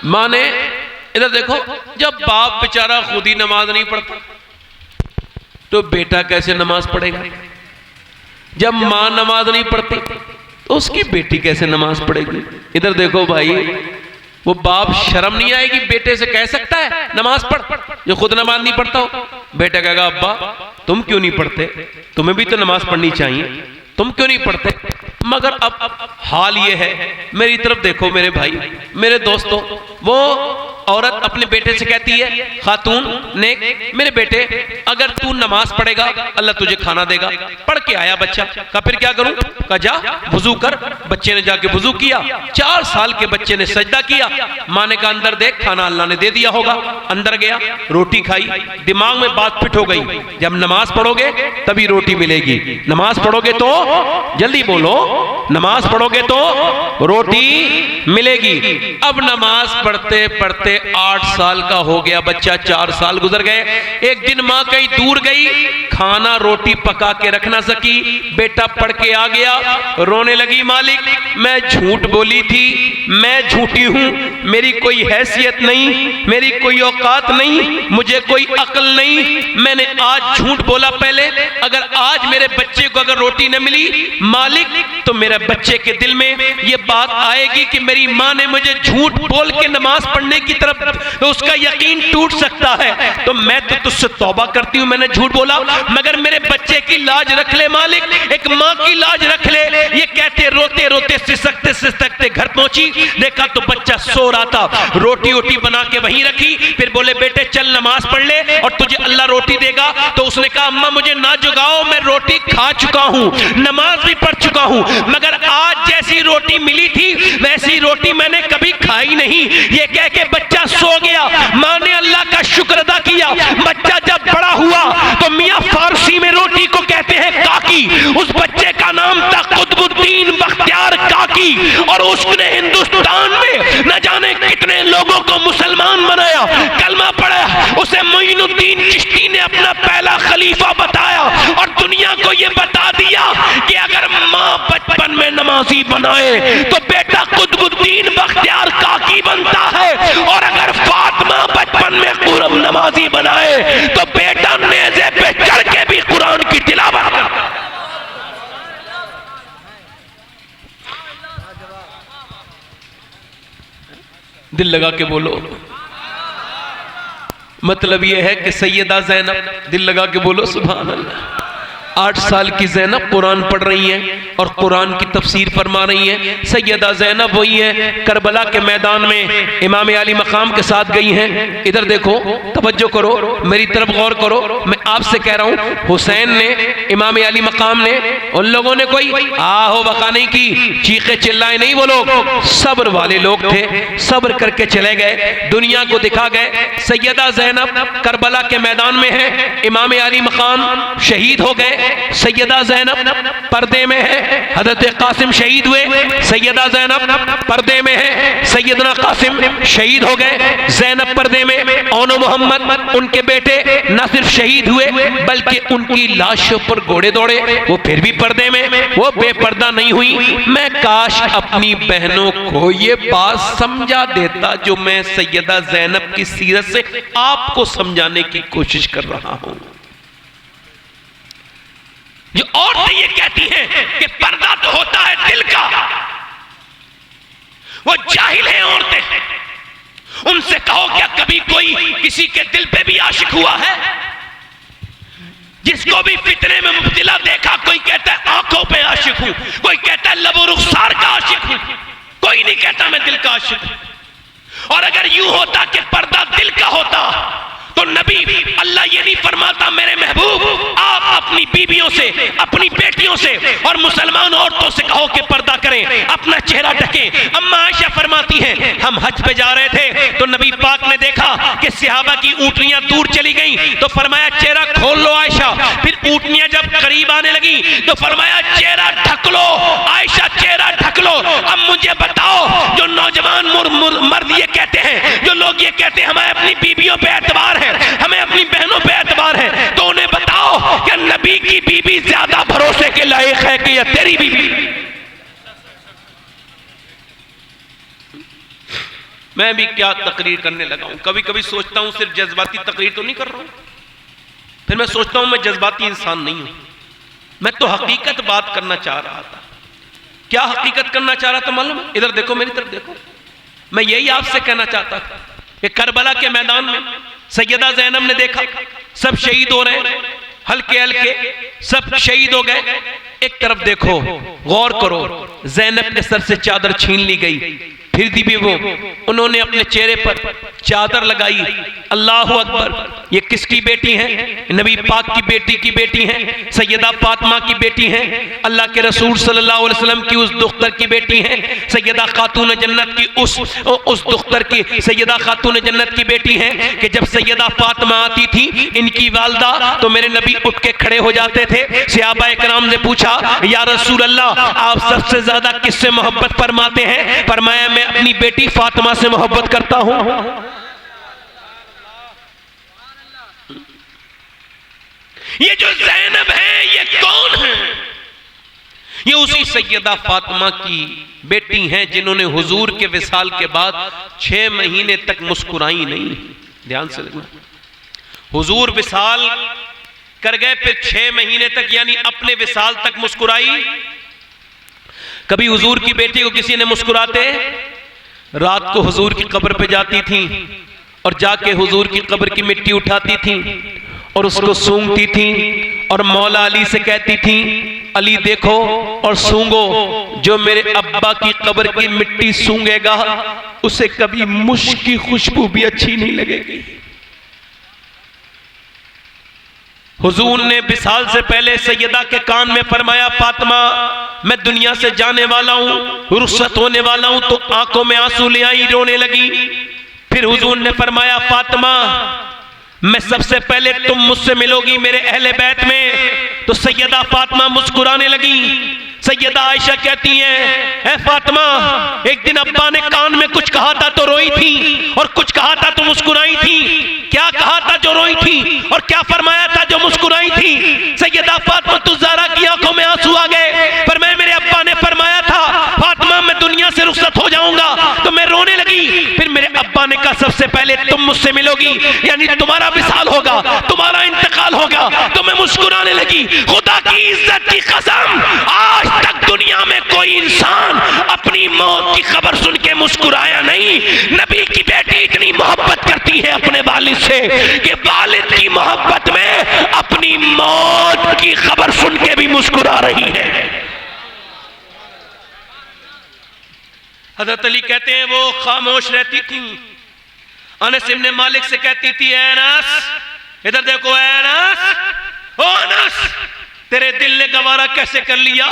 माँ ने इधर देखो, जब बाप बेचारा खुद ही नमाज नहीं पढ़ता तो बेटा कैसे नमाज पढ़ेगा? जब माँ नमाज नहीं पढ़ती तो उसकी बेटी कैसे नमाज पढ़ेगी? इधर देखो भाई, वो बाप शर्म नहीं आएगी बेटे से कह सकता है नमाज पढ़, जो खुद नमाज नहीं पढ़ता हो? बेटा कहेगा अब्बा तुम क्यों नहीं पढ़ते, तुम्हें भी तो नमाज पढ़नी चाहिए, तुम क्यों नहीं पढ़ते? मगर अब हाल ये है, मेरी तरफ देखो मेरे भाई, मेरे दोस्तों, वो औरत अपने बेटे से कहती है, खातून नेक, मेरे बेटे अगर तू नमाज पढ़ेगा अल्लाह तुझे खाना देगा। पढ़ के आया बच्चा, कहा फिर क्या करूं? कहा जा वुजू कर। बच्चे ने जाके वुजू किया, 4 साल के बच्चे ने सजदा किया। माँ ने कहा अंदर देख, खाना अल्लाह ने दे दिया होगा। अंदर गया, रोटी खाई, दिमाग में बात फिट हो गई, जब नमाज पढ़ोगे तभी रोटी मिलेगी। नमाज पढ़ोगे तो, जल्दी बोलो, नमाज पढ़ोगे तो रोटी मिलेगी। अब नमाज पढ़ते पढ़ते 8 साल का हो गया बच्चा, 4 साल गुजर गए। एक दिन माँ कहीं दूर गई, खाना रोटी पका के रख ना सकी। बेटा पढ़ के आ गया, रोने लगी, मालिक मैं झूठ बोली थी, मैं झूठी हूं, मेरी कोई हैसियत नहीं, मेरी कोई औकात नहीं, मुझे कोई अक्ल नहीं, मैंने आज झूठ बोला। पहले अगर आज मेरे बच्चे को अगर रोटी न मिली मालिक, तो मेरे बच्चे के दिल में ये बात आएगी कि मेरी माँ ने मुझे झूठ बोल के नमाज पढ़ने की तरफ, तो उसका यकीन टूट सकता है। तो मैं तो तुझसे तौबा करती हूँ, मैंने झूठ बोला, मगर मेरे बच्चे की लाज रख ले मालिक, एक माँ की लाज रख ले। ये कहते रोते रोते सिसकते घर पहुंची, देखा तो बच्चा सो रहा था। रोटी वोटी बना के वहीं रखी, फिर बोले बेटे चल नमाज पढ़ ले और तुझे अल्लाह रोटी देगा। तो उसने कहा अम्मा मुझे ना जगाओ, मैं रोटी खा चुका हूँ, नमाज भी पढ़ चुका हूँ, मगर आज जैसी रोटी मिली थी वैसी रोटी मैंने कभी खाई नहीं। ये कह के बच्चा सो गया। माँ ने अल्लाह का शुक्र अदा किया। बच्चा जब बड़ा हुआ तो मियाँ फारसी में रोटी को कहते हैं काकी, उस बच्चे का नाम था कुतुबुद्दीन बख्तियार काकी, और उसने हिंदुस्तान में न जाने कितने लोगों को मुसलमान बनाया, कलमा पढ़ा। उसे मोइनुद्दीन चिश्ती ने अपना पहला खलीफा बताया और दुनिया को यह बता दिया कि अगर माँ बचपन में नमाजी बनाए तो बेटा कुतुबुद्दीन बख्तियार काकी बनता है, और अगर फातिमा बचपन में कुरान नमाजी बनाए तो बेटा नेज़े पे चढ़ के भी कुरान की तिलावत करता। दिल लगा के बोलो, मतलब यह है कि सैयदा ज़ैनब, दिल लगा के बोलो सुभान अल्लाह। 8 साल की ज़ैनब कुरान पढ़ रही हैं और कुरान की तफसीर फरमा रही हैं। सैयदा ज़ैनब वही है, करबला के मैदान में इमाम अली मकाम के साथ गई हैं। इधर देखो, तवज्जो करो, मेरी तरफ गौर करो, मैं आपसे कह रहा हूँ। हुसैन ने, इमाम अली मकाम ने, उन लोगों ने कोई आहो बका नहीं की, चीखे चिल्लाए नहीं, वो लोग सब्र वाले लोग थे, सब्र करके चले गए, दुनिया को दिखा गए। सैयदा ज़ैनब करबला के मैदान में है, इमाम अली मकाम शहीद हो गए, सैयदा ज़ैनब पर्दे में है, हज़रत कासिम शहीद हुए, सैयदा ज़ैनब पर्दे में है, सैयदना कासिम शहीद हो गए, ज़ैनब पर्दे में, औनो मोहम्मद उनके बेटे न सिर्फ शहीद हुए बल्कि उनकी लाशों पर घोड़े दौड़े, वो फिर भी पर्दे में, वो बेपर्दा नहीं हुई। मैं काश अपनी बहनों को ये बात समझा देता जो मैं सैयदा ज़ैनब की सीरत से आपको समझाने की कोशिश कर रहा हूं। जो औरतें ये कहती हैं कि पर्दा तो होता है दिल का, वो जाहिल हैं औरतें। उनसे कहो क्या कभी कोई किसी के दिल पे भी आशिक हुआ है? जिसको भी फितने में मुब्तला देखा, कोई कहता है आंखों पे आशिक हूं, कोई कहता है लबो रुखसार का आशिक हूं, कोई नहीं कहता मैं दिल का आशिक हूं। और अगर यूं होता कि पर्दा दिल का होता तो नबी अल्लाह ये नहीं फरमाता मेरे महबूब आप अपनी बीवियों से, अपनी बेटियों से और मुसलमान औरतों से कहो कि पर्दा करें, अपना चेहरा ढकें। अम्मा आयशा फरमाती हैं हम हज पे जा रहे थे तो नबी पाक ने देखा कि सहाबा की ऊंटनियां दूर चली गई तो फरमाया चेहरा खोल लो आयशा। फिर ऊंटनियां जब करीब आने लगी तो फरमाया चेहरा ढक लो आयशा, चेहरा ढक लो। अब मुझे बताओ जो नौजवान मर्द ये कहते हैं, जो लोग ये कहते हैं हमें अपनी बीवियों पे एतबार है, हमें अपनी बहनों पे एतबार है, तो उन्हें बताओ कि नबी की बीवी ज्यादा भरोसे के लायक है कि या तेरी बीवी? मैं भी क्या तकरीर करने लगा हूं। कभी कभी सोचता हूं सिर्फ जज्बाती तकरीर तो नहीं कर रहा हूं, फिर मैं सोचता हूं मैं जज्बाती इंसान नहीं हूं, मैं तो हकीकत बात करना चाह रहा था। क्या हकीकत करना चाह रहा था मालूम है? इधर देखो, मेरी तरफ देखो। मैं यही आपसे कहना चाहता था कि करबला के मैदान में सैयदा ज़ैनब ने देखा सब शहीद हो रहे हैं, हल्के हल्के सब शहीद हो गए। एक तरफ देखो, गौर करो, ज़ैनब के सर से चादर छीन ली गई, फिर भी वो उन्होंने अपने चेहरे पर चादर लगाई। अल्लाह अकबर। ये किसकी बेटी हैं? नबी पाक की बेटी हैं, सैयदा फातिमा की बेटी हैं, अल्लाह के रसूल सल्लल्लाहु अलैहि वसल्लम की उस दुख्तर की बेटी हैं, सैयदा खातून जन्नत की उस दुख्तर की सैयदा खातून जन्नत की बेटी हैं कि जब सैयदा फातिमा आती थी इनकी वालदा तो मेरे नबी उठ के खड़े हो जाते थे। सहाबा इकराम ने पूछा या रसूल अल्लाह आप सबसे ज्यादा किससे मोहब्बत फरमाते हैं? फरमाया मैं अपनी बेटी फातिमा से मोहब्बत करता हूं। ये जो ज़ैनब है ये कौन है? ये उसी सैयदा फातिमा की बेटी हैं जिन्होंने हुजूर के विसाल के बाद 6 महीने तक मुस्कुराई नहीं। ध्यान से देखना, हुजूर विसाल कर गए, फिर 6 महीने तक यानी अपने विसाल तक मुस्कुराई। कभी हुजूर की बेटी को किसी ने मुस्कुराते? रात को हुजूर की कब्र पे जाती थी और जाके हुजूर की कब्र की मिट्टी उठाती थी और उसको सूंघती थी और मौला अली से कहती थी अली देखो और सूंघो, जो मेरे अब्बा की कब्र की मिट्टी सूंघेगा उसे कभी मुश्क की खुशबू भी अच्छी नहीं लगेगी। हुजूर ने विसाल से पहले सैयदा के कान में फरमाया फातिमा मैं दुनिया से जाने वाला हूं, रुखसत होने वाला हूं, तो आंखों में आंसू ले आई, रोने लगी। फिर हुजूर ने फरमाया फातिमा मैं सबसे पहले तुम मुझसे मिलोगी मेरे अहले बैत में। तो सैयदा फातिमा मुस्कुराने लगी। सैयदा आयशा कहती हैं फातिमा एक दिन अब्बा ने कान में कुछ कहा था तो रोई थी और कुछ कहा था तो मुस्कुराई थी। क्या कहा था जो रोई थी और क्या फरमाया था जो मुस्कुराई थी? सैयदा फातिमा तुज़ारा की आंखों में आंसू आ गए। पर मेरे अब्बा ने फरमाया था फातिमा मैं दुनिया से रुखसत हो जाऊंगा, तो मैं रोने लगी। फिर मेरे अब्बा ने कहा सबसे पहले तुम मुझसे मिलोगी, यानी तुम्हारा विसाल होगा, तुम्हारा इंतकाल होगा। तो मैं मुस्कुराने लगी। खुदा की इज्जत की कसम आज तक दुनिया में कोई इंसान अपनी मौत की खबर सुन के मुस्कुराया नहीं। नबी की बेटी इतनी मोहब्बत करती है अपने वालिद से कि वालिद की मोहब्बत में अपनी मौत की खबर सुन के भी मुस्कुरा रही है। हज़रत अली कहते हैं वो खामोश रहती थी। अनस इब्न मालिक से कहती थी अनस इधर देखो, अनस ओ अनस तेरे दिल ने गवारा कैसे कर लिया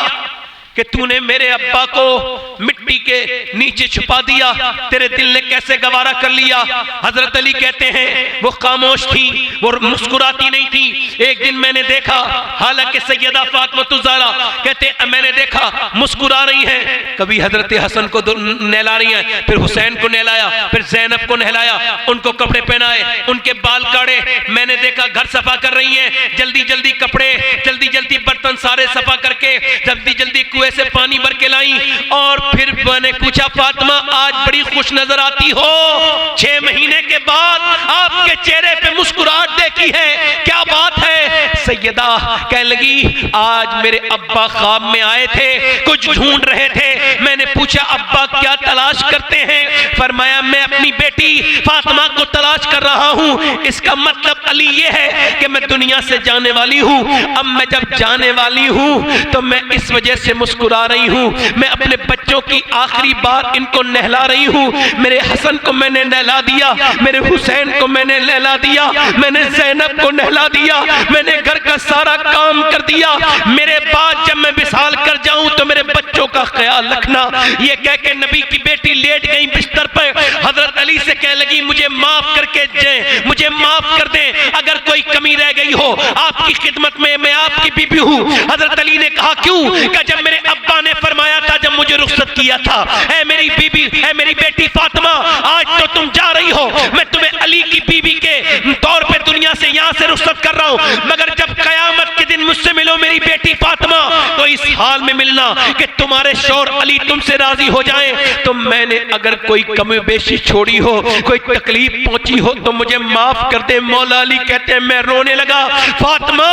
कि तूने मेरे अब्बा को मिट्टी के नीचे छुपा दिया, तेरे दिल ने कैसे गवारा कर लिया? हजरत अली कहते हैं वो खामोश थी, वो मुस्कुराती नहीं थी। एक दिन मैंने देखा, हालांकि सैयदा फातिमा तुज़ारा कहते मैंने देखा मुस्कुरा रही हैं, कभी हजरत हसन को नहला रही हैं, फिर हुसैन को नहलाया, फिर ज़ैनब को नहलाया, उनको कपड़े पहनाए, उनके बाल काटे। मैंने देखा घर सफा कर रही हैं, जल्दी जल्दी कपड़े, जल्दी जल्दी बर्तन सारे सफा करके जल्दी जल्दी कुएं से पानी भर के लाई। और फिर मैंने पूछा फातिमा आज बड़ी खुश नजर आती हो, 6 महीने के बाद आपके चेहरे पे मुस्कुराहट देखी है, क्या बात है? सैयदा कह लगी, आज मेरे अब्बा ख्वाब में आए थे, कुछ ढूंढ रहे थे। मैंने पूछा अब्बा क्या तलाश करते हैं? फरमाया मैं अपनी बेटी फातिमा को तलाश कर रहा हूँ। इसका मतलब अली ये है कि मैं दुनिया से जाने वाली हूँ। अब मैं जब जाने वाली हूँ तो मैं इस वजह से मुस्कुरा रही हूँ। मैं अपने बच्चों की आखिरी बार इनको नहला रही हूँ। मेरे हसन को मैंने नहला दिया, मेरे हुसैन को मैंने नहला दिया, मैंने ज़ैनब को नहला दिया, मैंने घर का सारा काम कर दिया। मेरे बाद जब मैं विसाल कर जाऊं तो मेरे बच्चों का ख्याल रखना। ये कह के नबी की बेटी लेट गई बिस्तर पर। हजरत अली से कह लगी मुझे माफ करके दें, मुझे माफ कर दें, अगर कोई कमी रह गई हो आपकी खिदमत में, मैं आपकी बीबी हूँ। हजरत अली ने कहा क्यों? कि जब मेरे अब्बा ने फरमाया था, जब मुझे रुखसत किया था, ऐ मेरी बीबी, ऐ मेरी बेटी फातिमा, आज तो तुम जा रही हो, मैं तुम्हें अली की बीबी के तौर पे दुनिया से यहाँ से रुखसत कर रहा हूँ, मगर जब कयामत के दिन मुझसे मिलो मेरी बेटी फातिमा, तो इस हाल में मिलना कि तुम्हारे शौहर अली तुमसे राजी हो जाएं। तो मैंने अगर कोई कमी बेशी छोड़ी हो, कोई तकलीफ पहुंची हो तो मुझे माफ कर दे। मौला अली कहते हैं मैं रोने लगा। फातिमा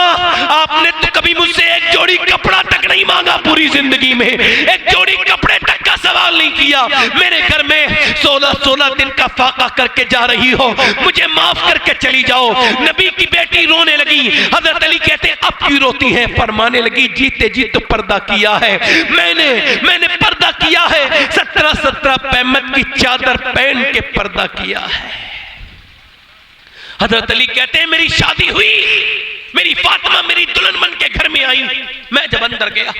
आपने तो कभी मुझसे एक जोड़ी कपड़ा तक नहीं मांगा, पूरी जिंदगी में एक जोड़ी कपड़े तक का सवाल नहीं किया। मेरे घर में 16 दिन का फाका करके जा रही हो, मुझे माफ करके चली जाओ। नबी की बेटी रोने लगी। हजरत अली कहते अब क्यों रोती है? फरमाने लगी जीते जी तो पर्दा किया है मैंने पर्दा किया है, 17 पैमत की चादर पहन के पर्दा किया है। हजरत अली कहते हैं मेरी शादी हुई, मेरी फातिमा मेरी दुल्हन बन के घर में आई। मैं जब अंदर गया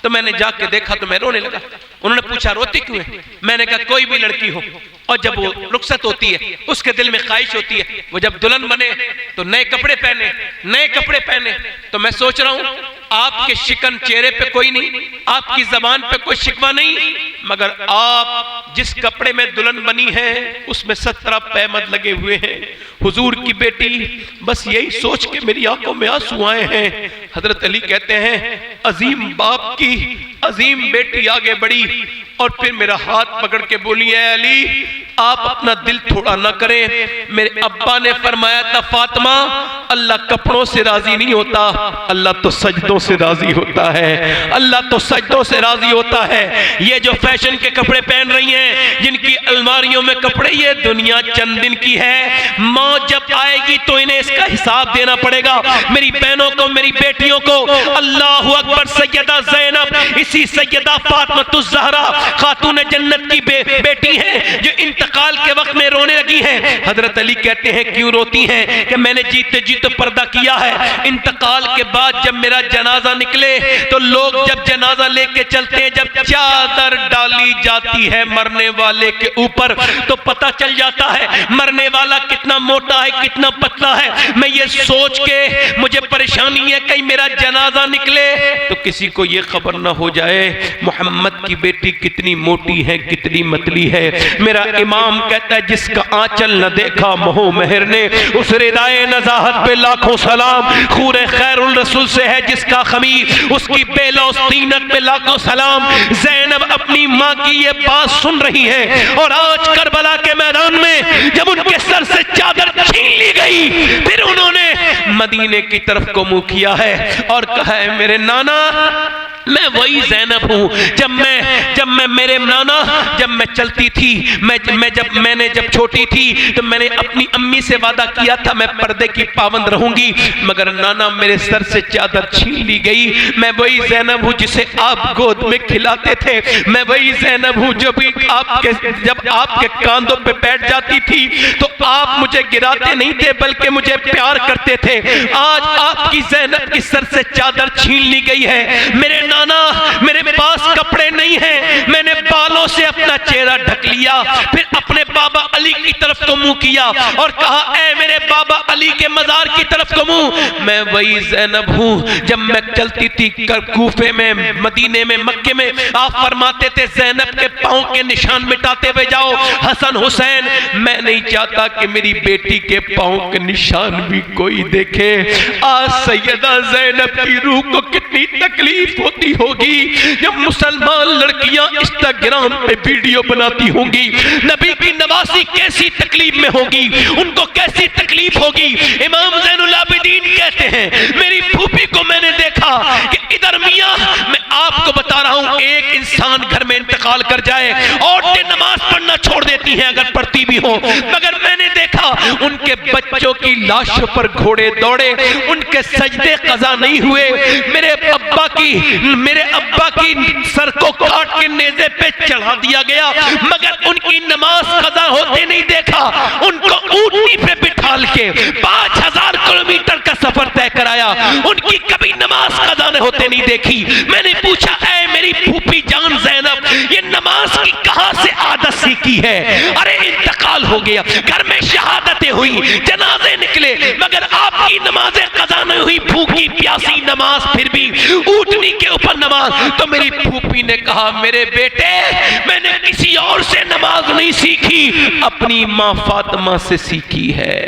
तो मैंने जाके देखा तो मैं रोने लगा। उन्होंने पूछा रोती क्यों है? मैंने कहा कोई भी लड़की हो और जब वो रुखसत होती है उसके दिल में ख्वाहिश होती है वो जब दुल्हन बने तो नए कपड़े पहने। तो मैं सोच रहा हूं आपके शिकन चेहरे पे कोई नहीं, आपकी जबान पे कोई शिकवा नहीं, मगर आप जिस कपड़े में दुल्हन बनी है उसमें 17 पैमद लगे हुए हैं। हुजूर की बेटी, बस यही सोच के मेरी आंखों में आंसू आए हैं। हजरत अली कहते हैं अजीम बाप की अजीम बेटी आगे बढ़ी और फिर मेरा हाथ पकड़ के बोली है अली आप अपना दिल थोड़ा ना करें। मेरे अब्बा ने फरमाया था फातिमा अल्लाह कपड़ों से राजी नहीं होता, अल्लाह तो सजदों से राजी होता है, अल्लाह तो सजदों से राजी होता है। ये जो फैशन के कपड़े पहन रही हैं, जिनकी अलमारियों में कपड़े, ये दुनिया चंद दिन की है। मौत जब आएगी तो इन्हें इसका हिसाब देना पड़ेगा। मेरी बहनों को, मेरी बेटियों को अल्लाहु अकबर। सैयदा ज़ैनब इसी सैयदा फातिमातुज़ ज़हरा खातून जन्नत की बेटी हैं जो इंतकाल के वक्त में रोने लगी हैं। हजरत अली कहते हैं क्यों रोती हैं? कि मैंने जीते जी तो पर्दा किया है। इंतकाल के बाद जब मेरा जनाजा निकले तो लोग जब जनाजा लेके चलते हैं, जब चादर डाली जाती है मरने वाले के ऊपर तो पता चल जाता है मरने वाला कितना मोटा है, कितना पतला है। मैं ये सोच के मुझे परेशानी है कहीं मेरा जनाजा निकले तो किसी को ये खबर ना हो जाए मोहम्मद की बेटी कितनी मोटी है, कितनी मतली है। मेरा इमाम कहता है जिसका आंचल न देखा मोह मेहर ने, उस रिदाए नज़ाहत पे लाखों सलाम। खूरे खैरुल रसूल से है जिसका खमीर, उसकी बेलौस तीनत पे लाखों सलाम। ज़ैनब अपनी माँ की ये बात सुन रही है और आज करबला के मैदान में जब उनके सर से चादर छीन ली गई फिर उन्होंने मदीने की तरफ को मुंह किया है और कहा है मेरे नाना मैं वही ज़ैनब हूँ। जब मैं मेरे नाना जब मैं चलती थी, मैंने जब छोटी थी तो मैंने अपनी अम्मी से वादा किया था मैं पर्दे की पाबंद रहूंगी, मगर नाना मेरे सर से चादर छीन ली गई। मैं वही ज़ैनब हूँ जिसे आप गोद में खिलाते थे, मैं वही ज़ैनब हूँ जो भी जब आपके कांधों पे बैठ जाती थी तो आप मुझे गिराते नहीं थे बल्कि मुझे प्यार करते थे। आज आपकी ज़ैनब की सर से चादर छीन ली गई है। मेरे नाना मेरे पास कपड़े नहीं हैं, मैंने बालों से अपना चेहरा ढक लिया, फिर अपने बाबा अली की तरफ को मुंह किया और कहा ऐ मेरे बाबा अली के मजार की तरफ को मुंह। मैं वही ज़ैनब हूँ जब मैं चलती थी कूफे में, मदीने में, मक्के में, आप फरमाते थे ज़ैनब के पांव के निशान मिटाते हुए जाओ हसन हुसैन। मैं नहीं चाहता कि मेरी बेटी के पांव के निशान भी कोई देखे। आज सैयदा ज़ैनब की रूह को कितनी तकलीफ होती होती होगी जब मुसलमान लड़कियां इंस्टाग्राम पे वीडियो बनाती होंगी, नबी की नवासी कैसी तकलीफ में होगी, उनको कैसी तकलीफ होगी। इमाम ज़ैनुल आबिदीन कहते हैं मेरी फूफी को मैंने देखा कि इधर मियां, मैं आपको बता रहा हूं, एक इंसान घर में इंतकाल कर जाए, औरतें नमाज पढ़ना छोड़ देती हैं अगर पढ़ती भी हो, मगर मैंने देखा उनके बच्चों की लाशों पर घोड़े दौड़े, उनके सजदे कज़ा नहीं हुए। मेरे अब्बा की सर को काट के नेज़े पे चढ़ा दिया गया, मगर उनकी नमाज कज़ा होते नहीं देखा। उनको ऊंटनी पे बिठाल के 5000 किलोमीटर का सफर तय कराया, उनकी कभी नमाज कज़ा होते नहीं देखी। मैंने पूछा, ऐ मेरी फूफी जान ज़ैनब, ये नमाज की कहां से आदत सीखी है? अरे इंतकाल हो गया, घर में शहादतें हुई, जनाजे निकले, मगर आपकी नमाजें कज़ा नहीं हुई, भूखी प्यासी नमाज, फिर भी ऊंटनी के ऊपर नमाज। तो मेरी फूफी ने कहा, मेरे बेटे मैंने किसी और से नमाज नहीं सीखी, अपनी मां फातिमा से सीखी है,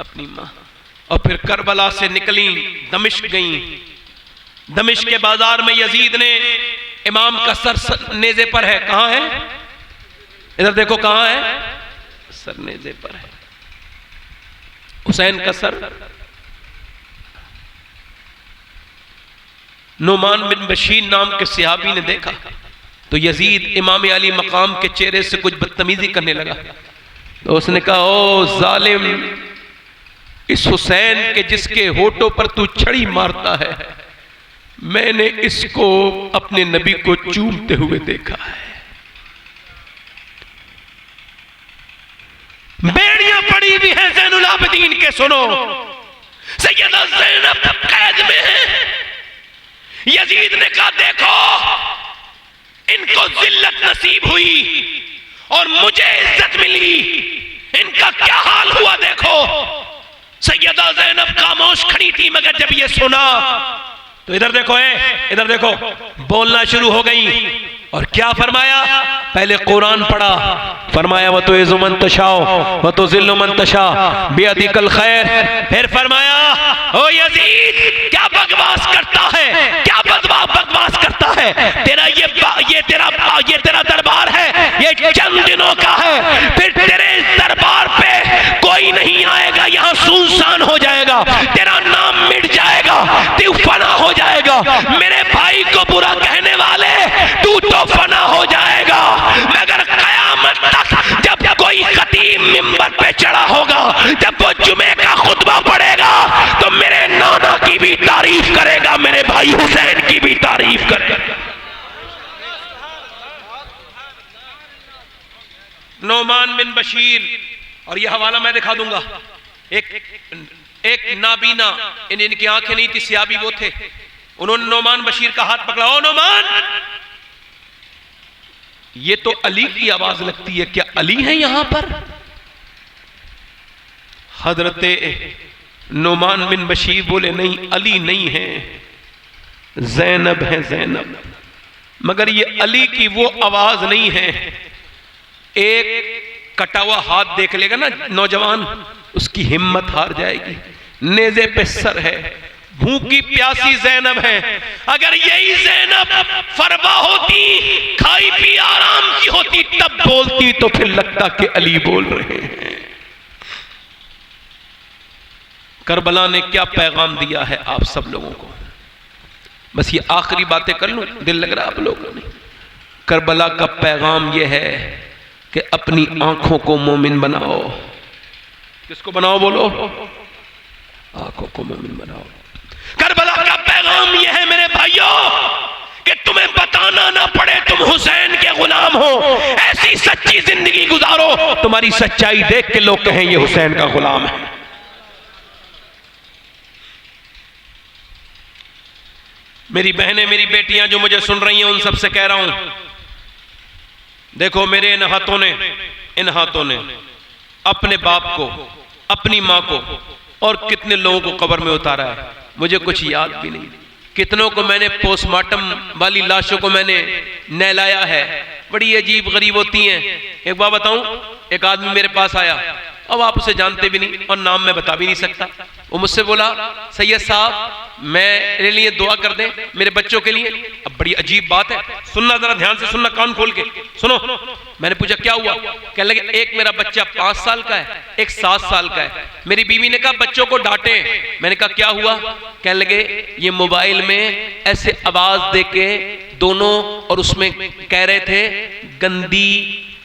अपनी मां। और फिर करबला से निकली, दमिश्क गई। दमिश्क के बाजार में यजीद ने, इमाम का सर नेज़े पर है, कहां है? इधर देखो कहां है? सर नेज़े पर है, हुसैन का सर। नुमान बिन बशीर नाम के सहाबी ने देखा तो यजीद इमाम अली मकाम के चेहरे से कुछ बदतमीजी करने लगा। तो उसने कहा, ओ जालिम, इस हुसैन के जिसके होठों पर तू छड़ी मारता है, मैंने इसको अपने नबी को चूमते हुए देखा है। बेड़ियां पड़ी हुई हैं ज़ैनुल आबिदीन के, सुनो, सैयदा ज़ैनब कैद में है। यजीद ने कहा, देखो इनको जिल्लत नसीब हुई और मुझे इज्जत मिली, इनका क्या हाल हुआ देखो। सैयदा ज़ैनब खामोश खड़ी थी, मगर जब ये सुना तो इधर देखो, इधर देखो, बोलना शुरू हो गई। और क्या फरमाया? पहले कुरान पढ़ा, फरमाया व तो इज़्ज़ु मन तशाओ व तो ज़िल्लु मन तशा बियदिकल खैर। फिर फरमाया, ओ यजीद क्या बकवास करता है, क्या बकवास करता है, ये तेरा दरबार है, ये चंद दिनों का है, फिर तेरे दरबार पे कोई नहीं आएगा, यहाँ सुनसान हो जाएगा, तेरा नाम मिट जाएगा, तू फना हो जाएगा। मेरे भाई को बुरा कहने वाले, तू तो फना हो जाएगा, मगर कयामत तक जब कोई खतीब मिंबर पे चढ़ा होगा, जब वो जुमे का खुतबा पढ़ेगा, तो मेरे नाना की भी तारीफ करेगा, मेरे भाई हुसैन की भी तारीफ करेगा। नोमान बिन बशीर, और यह हवाला मैं दिखा दूंगा, एक नाबीना, इनकी आंखें नहीं थी, सियाबी वो थे, उन्होंने नोमान बशीर का हाथ पकड़ा, ओ नोमान, ये तो अली की आवाज लगती है, क्या अली है यहां पर? हजरते नोमान बिन बशीर बोले, नहीं अली नहीं है, ज़ैनब है, ज़ैनब। मगर ये अली की वो आवाज नहीं है। एक कटा हुआ हाथ देख लेगा ना नौजवान, उसकी हिम्मत हार जाएगी। नेज़े पे सर है, भूखी प्यासी ज़ैनब है। अगर यही ज़ैनब फरवा होती, खाई पी आराम की होती, तब बोलती तो फिर लगता कि अली बोल रहे हैं। करबला ने क्या पैगाम दिया है आप सब लोगों को? बस ये आखिरी बातें कर लूं, दिल लग रहा आप लोगों ने। करबला का पैगाम यह है कि अपनी आंखों को मोमिन बनाओ। किसको बनाओ बोलो? आंखों को मोमिन बनाओ। करबला का पैगाम यह है मेरे भाइयों कि तुम्हें बताना ना पड़े तुम हुसैन के गुलाम हो। ऐसी सच्ची जिंदगी गुजारो, तुम्हारी सच्चाई देख के लोग कहें ये हुसैन का गुलाम है। मेरी बहनें, मेरी बेटियां जो मुझे सुन रही हैं, उन सबसे कह रहा हूं, देखो मेरे इन हाथों ने अपने बाप को, अपनी मां को और कितने लोगों को कब्र में उतारा है, मुझे कुछ याद भी नहीं। कितनों को मैंने पोस्टमार्टम वाली लाशों को मैंने नहलाया है। बड़ी अजीब गरीब होती हैं। एक बात बताऊं, एक आदमी मेरे पास आया, अब आप उसे जानते भी नहीं और नाम मैं बता भी नहीं सकता। वो मुझसे बोला, सैयद साहब मेरे लिए दुआ कर दें, मेरे बच्चों के लिए। अब बड़ी अजीब बात है, सुनना जरा ध्यान से सुनना, कान खोल के सुनो। मैंने पूछा क्या हुआ? कहने लगे एक मेरा बच्चा 5 साल का है, एक 7 साल का है। मेरी बीवी ने कहा बच्चों को डांटे। मैंने कहा क्या हुआ? कहने लगे ये मोबाइल में ऐसे आवाज देके दोनों, और उसमें कह रहे थे गंदी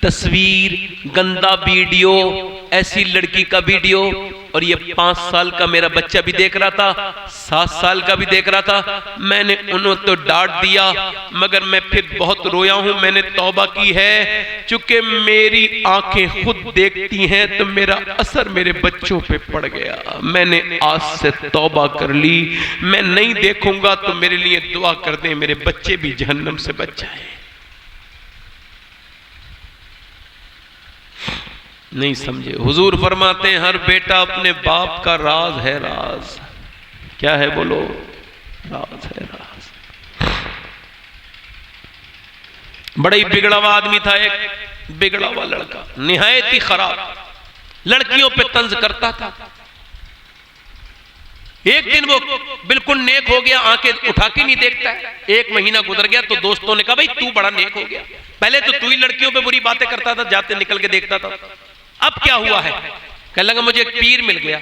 तस्वीर, गंदा वीडियो, ऐसी लड़की का वीडियो। और ये 5 साल का मेरा बच्चा भी देख रहा था, 7 साल का भी देख रहा था। मैंने उन्हें तो डांट दिया, मगर मैं फिर बहुत रोया हूं। मैंने तौबा की है, चूंकि मेरी आंखें खुद देखती हैं तो मेरा असर मेरे बच्चों पे पड़ गया। मैंने आज से तौबा कर ली, मैं नहीं देखूंगा तो मेरे लिए दुआ कर दें, मेरे बच्चे भी जहन्नम से बच जाए। नहीं समझे? हुजूर फरमाते हैं हर बेटा अपने बाप का राज है। राज क्या है बोलो? राज है राज। बड़ा ही बिगड़ा हुआ आदमी था, एक बिगड़ा हुआ लड़का, निहायत ही खराब, लड़कियों पे तंज करता था। एक दिन वो बिल्कुल नेक हो गया, आंखें उठा के नहीं देखता है। 1 महीना गुजर गया तो दोस्तों ने कहा भाई तू बड़ा नेक हो गया, पहले तो तू ही लड़कियों पे बुरी बातें करता था, जाते निकल के देखता था, अब क्या हुआ है? कहने लगा मुझे एक पीर मिल गया,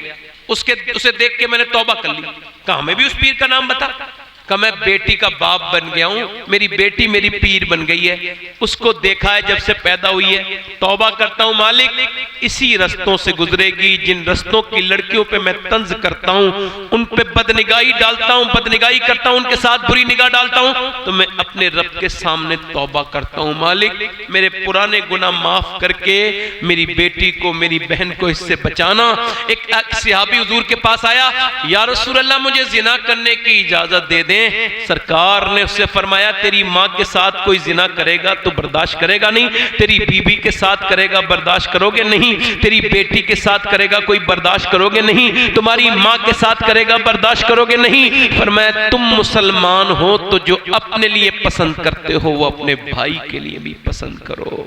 उसे देख के मैंने तौबा कर ली। कहा हमें भी उस पीर का नाम बता। कहा मैं बेटी का बाप बन गया हूं, मेरी बेटी मेरी पीर बन गई है, उसको देखा है जब से पैदा हुई है। तौबा करता हूं मालिक, इसी रस्तों से गुजरेगी, जिन रस्तों की लड़कियों पे मैं तंज करता हूं, उन पे बदनिगाही डालता हूं, बदनिगाही करता हूं, उनके साथ बुरी निगाह डालता हूं, तो मैं अपने रब के सामने तौबा करता हूं मालिक, मेरे पुराने गुनाह माफ करके मेरी बेटी को, मेरी बहन को इससे बचाना। एक सहाबी हुजूर के पास आया, या रसूल अल्लाह मुझे जिना करने की इजाजत दे दे। सरकार ने उससे फरमाया तेरी मां के साथ कोई जिना करेगा तो बर्दाश्त करेगा नहीं, तेरी बीबी के साथ करेगा बर्दाश्त करोगे नहीं, तेरी बेटी के साथ करेगा कोई बर्दाश्त करोगे नहीं, तुम्हारी मां के साथ करेगा बर्दाश्त करोगे नहीं। फरमाया तुम मुसलमान हो तो जो अपने लिए पसंद करते हो वो अपने भाई के लिए भी पसंद करो।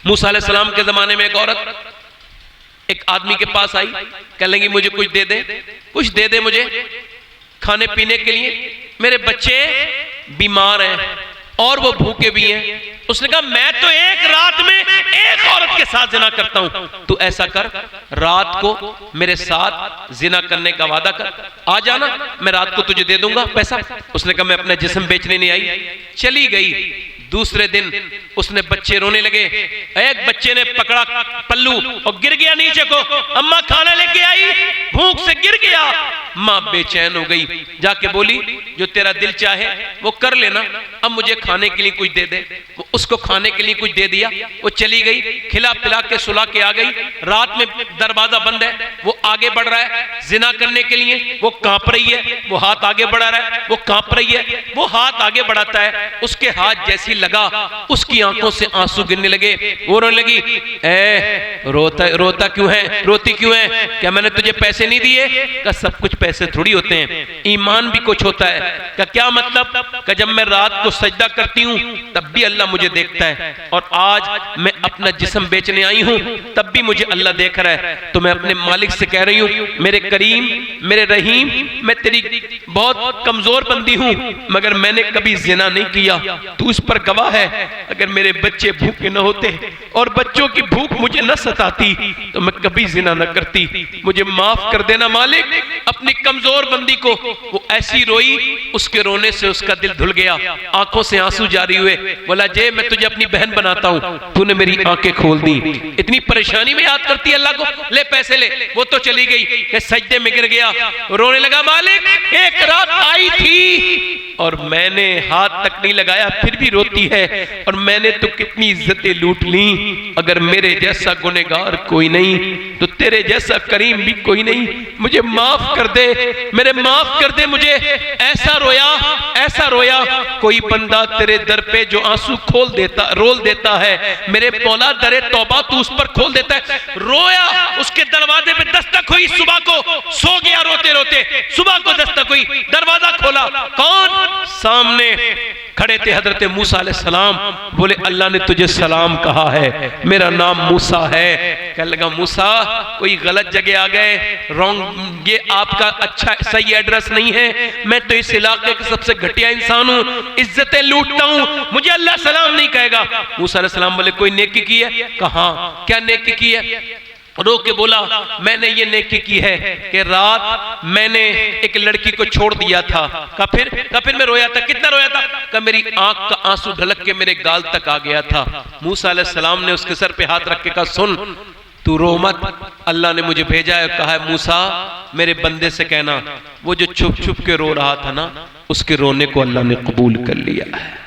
मूसा अलैहि सलाम के जमाने में एक औरत एक आदमी के पास आई, कहने लगी मुझे कुछ दे दे, कुछ दे दे मुझे खाने पीने के लिए, मेरे बच्चे बीमार हैं और वो भूखे भी हैं। उसने कहा मैं तो एक रात में एक औरत के साथ जिना करता हूं, तू ऐसा कर रात को मेरे साथ जिना करने का वादा कर, आ जाना, मैं रात को तुझे दे दूंगा पैसा। उसने कहा मैं अपना जिस्म बेचने नहीं आई, चली गई। दूसरे दिन उसने बच्चे रोने लगे, एक बच्चे ने पकड़ा पल्लू और गिर गया नीचे को, अम्मा खाना लेके आई, भूख से गिर गया। मां बेचैन हो गई, जाके बोली जो तेरा दिल चाहे वो कर लेना, अब मुझे खाने के लिए कुछ दे दे। वो उसको खाने के लिए कुछ दे दिया, वो चली गई, खिला पिला के सुला के आ गई। रात में दरवाजा बंद है, वो आगे बढ़ रहा है जिना करने के लिए, वो कांप रही है, वो हाथ आगे बढ़ा रहा है, वो कांप रही है, वो हाथ आगे बढ़ाता है, उसके हाथ जैसी लगा उसकी आंखों से आंसू गिरने लगे। वो रोने लगी, रोता क्यों है, रोती क्यों है? क्या मैंने तुझे पैसे नहीं दिए? क्या सब कुछ पैसे थोड़ी होते हैं, ईमान भी कुछ होता है। क्या मतलब? कि जब मैं रात को सजदा करती हूं तब भी अल्लाह मुझे देखता है, और आज मैं अपना जिस्म बेचने आई हूं तब भी मुझे अल्लाह देख रहा है। तो मैं अपने मालिक से कह रही हूं मेरे करीम, मेरे रहीम, मैं तेरी बहुत कमजोर बंदी हूं, मगर मैंने कभी जिना नहीं किया, तू इस पर गवाह है। अगर मेरे बच्चे भूखे न होते और बच्चों की भूख मुझे न सताती तो मैं कभी जिना न करती, मुझे माफ कर देना मालिक। अपनी कमजोर बंदी को, वो ऐसी रोई, उसके रोने से उसका दिल धुल गया, आंखों से आंसू जारी हुए। बोला जे मैं तुझे अपनी बहन बनाता हूं, तूने मेरी आंखें खोल दी। इतनी परेशानी में याद करती है अल्लाह को, ले पैसे ले। वो तो चली गई, सजदे में गिर गया, रोने लगा, मालिक एक रात आई थी और मैंने हाथ तक नहीं लगाया फिर भी रोती है, और मैंने तो कितनी इज्जतें लूट ली। अगर मेरे जैसा गुनहगार कोई नहीं तो तेरे जैसा करीम भी कोई नहीं, मुझे माफ कर दे, मेरे माफ कर दे मुझे। ऐसा रोया कोई बंदा तेरे दर पे जो आंसू रोल देता है, मेरे मौला दरे तौबा तू उस पर खोल देता है। रोया, उसके दरवाजे पे दस्तक हुई, सुबह को सो गया रोते रोते, सुबह को दस्तक हुई, दरवाजा खोला, कौन? सामने खड़े थे हजरत मूसा अलैहिस्सलाम, बोले अल्लाह ने तुझे सलाम कहा है, मेरा नाम मूसा है। कहने लगा मूसा कोई गलत जगह आ गए, रॉन्ग, ये आपका अच्छा सही एड्रेस नहीं है, मैं तो इस इलाके का सबसे घटिया इंसान हूँ, इज्जतें लूटता हूँ, मुझे अल्लाह सलाम नहीं कहेगा। मूसा अलैहिस्सलाम बोले कोई नेकी की है? कहा क्या नेकी की है? रो के बोला मैंने ये नेकी की है कि रात मैंने एक लड़की को छोड़ दिया था। का फिर मैं रोया था। कितना रोया था? का मेरी आंख का आंसू ढलक के मेरे गाल तक आ गया था। मूसा अलैहिस्सलाम ने उसके सर पे हाथ रख के कहा सुन तू रो मत, अल्लाह ने मुझे भेजा है। कहा है मूसा मेरे बंदे से कहना वो जो छुप छुप के रो रहा था ना, उसके रोने को अल्लाह ने कबूल कर लिया है।